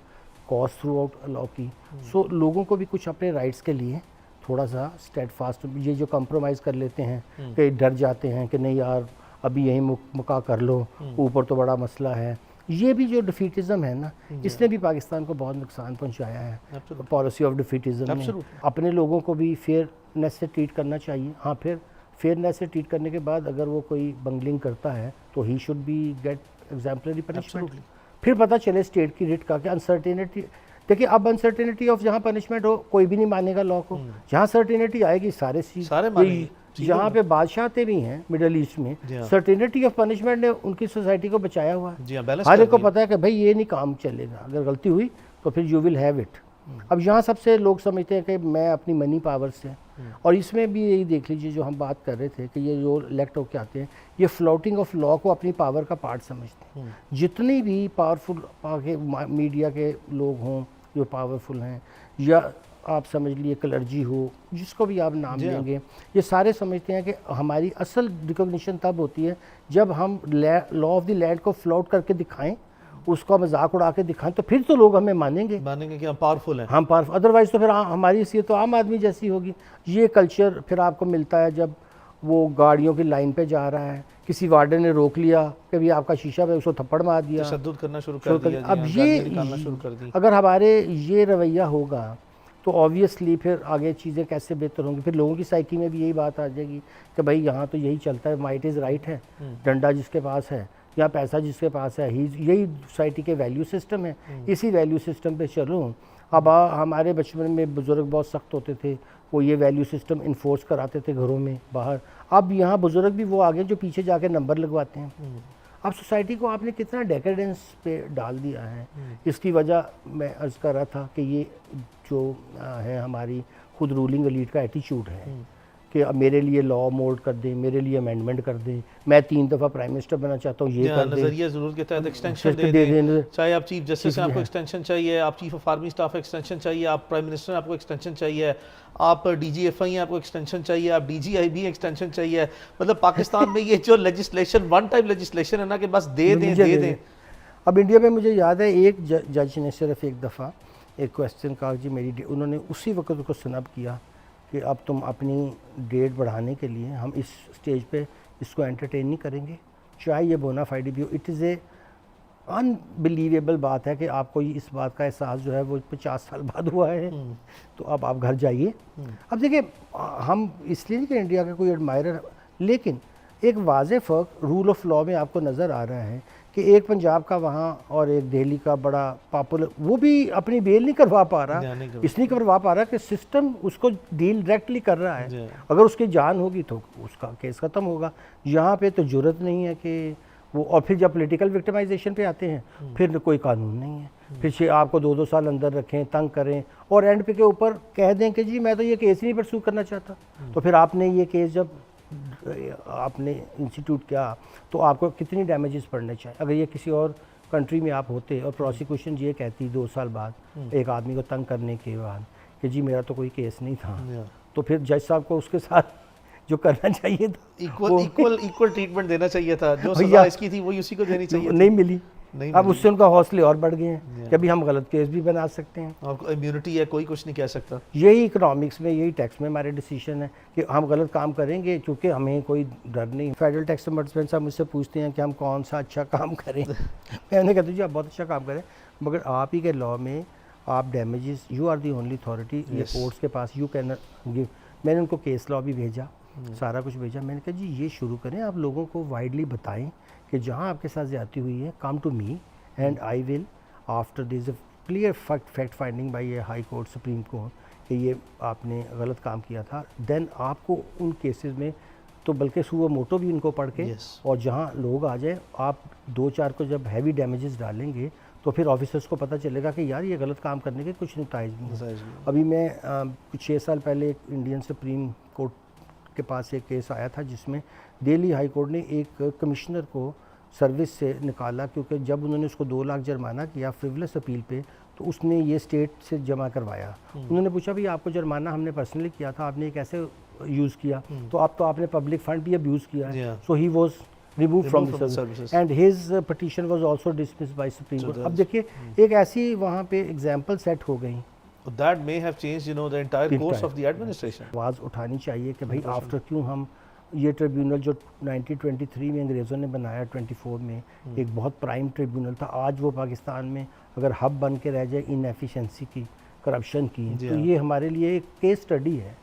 कॉस्ट थ्रू आउट लॉ की। सो लोगों को भी कुछ अपने राइट्स के लिए थोड़ा सा स्टेडफास्ट, ये जो कंप्रोमाइज़ कर लेते हैं कि डर जाते हैं कि नहीं यार अभी यहीं मुका कर लो, ऊपर तो बड़ा मसला है, ये भी जो डिफीटिज़म है ना, इसने भी पाकिस्तान को बहुत नुकसान पहुंचाया है। पॉलिसी ऑफ डिफीटिज़म में अपने लोगों को भी फेयरनेस से ट्रीट करना चाहिए। हाँ, फिर फेयरनेस से ट्रीट करने के बाद अगर वो कोई बंगलिंग करता है तो ही should be get exemplary punishment. फिर पता चले स्टेट की रिट का कि अनसर्टेनिटी, देखिए अब अनसर्टेनिटी ऑफ जहाँ पनिशमेंट हो कोई भी नहीं मानेगा लॉ को, जहाँ सर्टेनिटी आएगी सारे मानेंगे। जहाँ पे बादशाहते भी हैं मिडल ईस्ट में, सर्टेनिटी ऑफ पनिशमेंट ने उनकी सोसाइटी को बचाया हुआ है। हर एक को पता है कि भाई ये नहीं काम चलेगा, अगर गलती हुई तो फिर यू विल हैव इट। अब यहाँ सबसे लोग समझते हैं कि मैं अपनी मनी पावर से, और इसमें भी यही देख लीजिए जो हम बात कर रहे थे कि ये जो इलेक्ट होके आते हैं ये फ्लोटिंग ऑफ लॉ को अपनी पावर का पार्ट समझते हैं। जितनी भी पावरफुल मीडिया के लोग हों जो पावरफुल हैं, या आप समझ लिए क्लर्जी हो, जिसको भी आप नाम देंगे, ये सारे समझते हैं कि हमारी असल रिकॉग्निशन तब होती है जब हम लॉ ऑफ द लैंड को फ्लोट करके दिखाएं, उसका मजाक उड़ा के दिखाएं, तो फिर तो लोग हमें मानेंगे कि हम पावरफुल हैं। हम पावरफुल, अदरवाइज तो फिर हमारी हैसियत तो आम आदमी जैसी होगी। ये कल्चर फिर आपको मिलता है जब वो गाड़ियों की लाइन पे जा रहा है, किसी वार्डन ने रोक लिया कि भी आपका शीशा पे, उसको थप्पड़ मार दिया, तशद्दुद करना शुरू कर दिया। अब ये अगर हमारे ये रवैया होगा तो ऑब्वियसली फिर आगे चीज़ें कैसे बेहतर होंगी। फिर लोगों की साइकी में भी यही बात आ जाएगी कि भाई यहाँ तो यही चलता है, माइट इज़ राइट है, डंडा जिसके पास है या पैसा जिसके पास है, यही सोसाइटी के वैल्यू सिस्टम है, इसी वैल्यू सिस्टम पे चलो। अब हमारे बचपन में बुज़ुर्ग बहुत सख्त होते थे, वो ये वैल्यू सिस्टम इन्फोर्स कराते थे घरों में बाहर। अब यहाँ बुज़ुर्ग भी वो आगे जो पीछे जाके नंबर लगवाते हैं। अब सोसाइटी को आपने कितना डेकेडेंस पे डाल दिया है। इसकी वजह मैं अर्ज़ कर रहा था कि ये जो है हमारी खुद रूलिंग एलीट का एटीट्यूड है कि अब मेरे लिए लॉ मोल्ड कर दें, मेरे लिए अमेंडमेंट कर दें, मैं 3 दफ़ा प्राइम मिनिस्टर बनना चाहता हूँ, ये कर दें, नज़रिया ज़रूरत के तहत एक्सटेंशन दे दें। चाहे आप चीफ जस्टिस हैं, आपको एक्सटेंशन चाहिए, आप chief of army staff extension चाहिए, आप प्राइम मिनिस्टर आपको एक्सटेंशन चाहिए, आप DGFI हैं आपको एक्सटेंशन चाहिए, आप DGI भी एक्सटेंशन चाहिए। मतलब पाकिस्तान में ये जो लेजिस्लेशन वन टाइम लेजिस्लेशन है ना कि बस दे दें। अब इंडिया में मुझे याद है एक जज ने सिर्फ एक दफ़ा एक क्वेश्चन कहा जी मेरी, उन्होंने उसी वक्त उसको सनब किया कि अब तुम अपनी डेट बढ़ाने के लिए हम इस स्टेज पे इसको एंटरटेन नहीं करेंगे, चाहे ये बोनाफाइड भी हो। इट इज़ ए अनबिलीवेबल बात है कि आपको इस बात का एहसास जो है वो 50 साल बाद हुआ है। तो अब आप घर जाइए। अब देखिए हम इसलिए नहीं कि इंडिया का कोई एडमायरर, लेकिन एक वाज़े फ़र्क रूल ऑफ लॉ में आपको नज़र आ रहा है कि एक पंजाब का वहाँ और एक दिल्ली का बड़ा पॉपुलर, वो भी अपनी बेल नहीं करवा पा रहा, इसलिए करवा पा रहा कि सिस्टम उसको डील डायरेक्टली कर रहा है। अगर उसकी जान होगी तो उसका केस ख़त्म होगा। यहाँ पे तो ज़रूरत नहीं है कि वो, और फिर जब पॉलिटिकल विक्टिमाइजेशन पे आते हैं फिर कोई कानून नहीं है, फिर आपको 2-2 साल अंदर रखें, तंग करें, और एंड पे के ऊपर कह दें कि जी मैं तो ये केस ही नहीं परस्यू करना चाहता। तो फिर आपने ये केस जब आपने इंस्टीट्यूट किया तो आपको कितनी डैमेजेस पड़ने चाहिए। अगर ये किसी और कंट्री में आप होते और प्रोसिक्यूशन ये कहती 2 साल बाद एक आदमी को तंग करने के बाद कि जी मेरा तो कोई केस नहीं था, तो फिर जज साहब को उसके साथ जो करना चाहिए था इक्वल ट्रीटमेंट देना चाहिए था, जो सजा इसकी थी वही उसी को देनी चाहिए, नहीं मिली। अब उससे उनका हौसले और बढ़ गए हैं कि अभी हम गलत केस भी बना सकते हैं, और इम्यूनिटी है, कोई कुछ नहीं कह सकता। यही इकोनॉमिक्स में, यही टैक्स में हमारे डिसीजन है कि हम गलत काम करेंगे क्योंकि हमें कोई डर नहीं। फेडरल टैक्स ombudsman साहब मुझसे पूछते हैं कि हम कौन सा अच्छा काम करें मैं उन्हें कहता हूँ जी आप बहुत अच्छा काम करें, मगर आप ही के लॉ में आप damages, you are the only authority, ये कोर्ट्स के पास यू कैन गिव। मैंने उनको केस लॉ भी भेजा, सारा कुछ भेजा। मैंने कहा जी ये शुरू करें, आप लोगों को वाइडली बताएं कि जहाँ आपके साथ ज़्यादती हुई है, come to me and I will, after this a clear fact finding by a high court, supreme court, कि ये आपने गलत काम किया था, देन आपको उन केसेस में तो बल्कि सुओ मोटो भी इनको पढ़ के और जहाँ लोग आ जाए, आप 2-4 को जब हैवी डैमेजेस डालेंगे तो फिर ऑफिसर्स को पता चलेगा कि यार ये गलत काम करने के कुछ नताइज नहीं। अभी मैं कुछ 6 साल पहले एक इंडियन सुप्रीम कोर्ट के पास एक केस आया था जिसमें दिल्ली हाई कोर्ट ने एक कमिश्नर को सर्विस से निकाला क्योंकि जब उन्होंने उसको 2 लाख जुर्माना किया फ्रिवलेस अपील पे, तो उसने ये स्टेट से जमा करवाया। उन्होंने पूछा भाई आपको जुर्माना हमने पर्सनली किया था, आपने कैसे यूज़ किया, तो अब तो आपने पब्लिक फंड भी अब्यूज़ किया है। So he was remove from the service and his petition was also dismissed by supreme court. अब देखिए एक ऐसी वहाँ पे एग्जांपल सेट हो गई, that may have changed the entire course of the administration। आवाज़ उठानी चाहिए कि भाई आफ्टर क्यों हम ये ट्रिब्यूनल जो 1923 में अंग्रेज़ों ने बनाया, 24 में एक बहुत प्राइम ट्रिब्यूनल था, आज वो पाकिस्तान में अगर हब बन के रह जाए इनएफिशिएंसी की, करप्शन की, तो ये हमारे लिए एक केस स्टडी है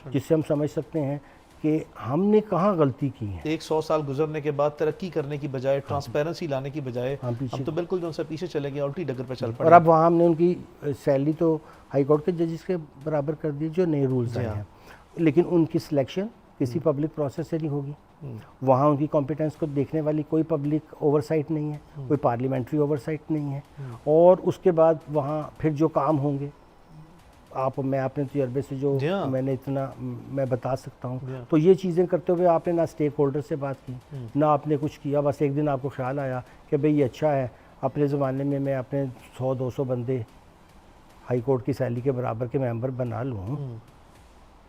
जिससे हम समझ सकते हैं कि हमने कहाँ गलती की है। 100 साल गुजरने के बाद तरक्की करने की बजाय, ट्रांसपेरेंसी लाने की बजाय पीछे हम तो बिल्कुल जो उनसे पीछे चले गए, उल्टी डगर पे चल पड़े। और अब वहाँ हमने उनकी सैलरी तो हाई कोर्ट के जजेस के बराबर कर दी जो नए रूल्स आए हैं, लेकिन उनकी सिलेक्शन किसी पब्लिक प्रोसेस से नहीं होगी। वहाँ उनकी कॉम्पिटेंस को देखने वाली कोई पब्लिक ओवरसाइट नहीं है, कोई पार्लियामेंट्री ओवरसाइट नहीं है। और उसके बाद वहाँ फिर जो काम होंगे, मैं अपने तजर्बे से जो मैंने इतना मैं बता सकता हूँ, तो ये चीज़ें करते हुए आपने ना स्टेक होल्डर से बात की, ना आपने कुछ किया। बस एक दिन आपको ख्याल आया कि भाई ये अच्छा है, अपने ज़माने में मैं अपने 100-200 बंदे हाई कोर्ट की सैलरी के बराबर के मेंबर बना लूँ,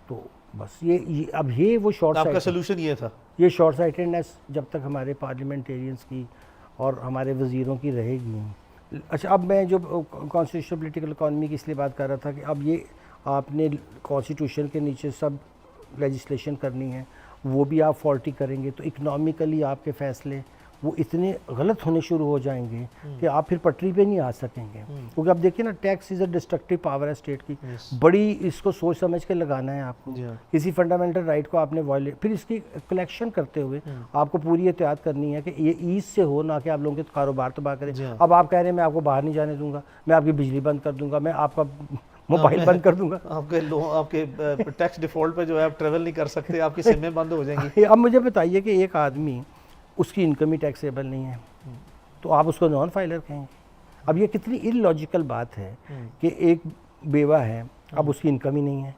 तो बस ये अब ये वो शॉर्ट आपका सोल्यूशन ये था। ये शॉर्ट साइटेडनेस जब तक हमारे पार्लियामेंटेरियंस की और हमारे वज़ीरों की रहेगी। अच्छा, अब मैं जो कॉन्स्टिट्यूशनल पॉलिटिकल इकॉनमी की इसलिए बात कर रहा था कि अब ये आपने कॉन्स्टिट्यूशन के नीचे सब लेजिस्लेशन करनी है, वो भी आप फॉल्टी करेंगे तो इकनॉमिकली आपके फ़ैसले वो इतने गलत होने शुरू हो जाएंगे कि आप फिर पटरी पे नहीं आ सकेंगे। क्योंकि अब देखिए ना, tax is a destructive power है स्टेट की। बड़ी इसको सोच समझ के लगाना है आपको। किसी फंडामेंटल राइट को आपने वायलेट, फिर इसकी कलेक्शन करते हुए आपको पूरी एहतियात करनी है कि ये ईज से हो, ना कि आप लोगों के कारोबार तबाह करें। अब आप कह रहे हैं मैं आपको बाहर नहीं जाने दूंगा, मैं आपकी बिजली बंद कर दूंगा, मैं आपका मोबाइल बंद कर दूंगा, आपके टैक्स डिफॉल्ट पे जो है आप ट्रेवल नहीं कर सकते, आपकी सिमें बंद हो जाएंगी। अब मुझे बताइए कि एक आदमी उसकी इनकम ही टैक्सेबल नहीं है, तो आप उसको नॉन फाइलर कहेंगे। अब ये कितनी इलॉजिकल बात है कि एक बेवा है, अब उसकी इनकम ही नहीं है,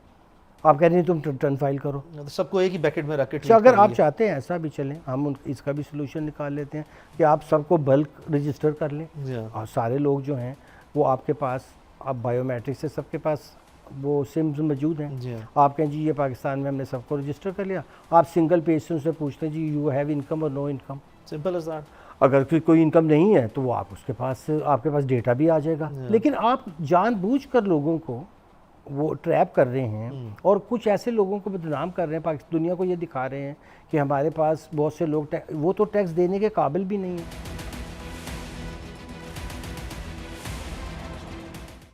आप कह रहे हैं तुम रिटर्न फाइल करो। तो सबको एक ही बैकेट में रख के अच्छा, अगर आप चाहते हैं ऐसा भी चलें, हम इसका भी सोल्यूशन निकाल लेते हैं कि आप सबको बल्क रजिस्टर कर लें और सारे लोग जो हैं वो आपके पास, आप बायोमेट्रिक से सबके पास वो सिम्स मौजूद हैं। आप कहें जी ये पाकिस्तान में हमने सबको रजिस्टर कर लिया, आप सिंगल पेज से उनसे पूछते हैं जी यू हैव इनकम और no income, simple as that. अगर कोई इनकम नहीं है तो वो आप उसके पास, आपके पास डेटा भी आ जाएगा। लेकिन आप जानबूझकर लोगों को वो ट्रैप कर रहे हैं और कुछ ऐसे लोगों को बदनाम कर रहे हैं, दुनिया को ये दिखा रहे हैं कि हमारे पास बहुत से लोग वो तो टैक्स देने के काबिल भी नहीं है।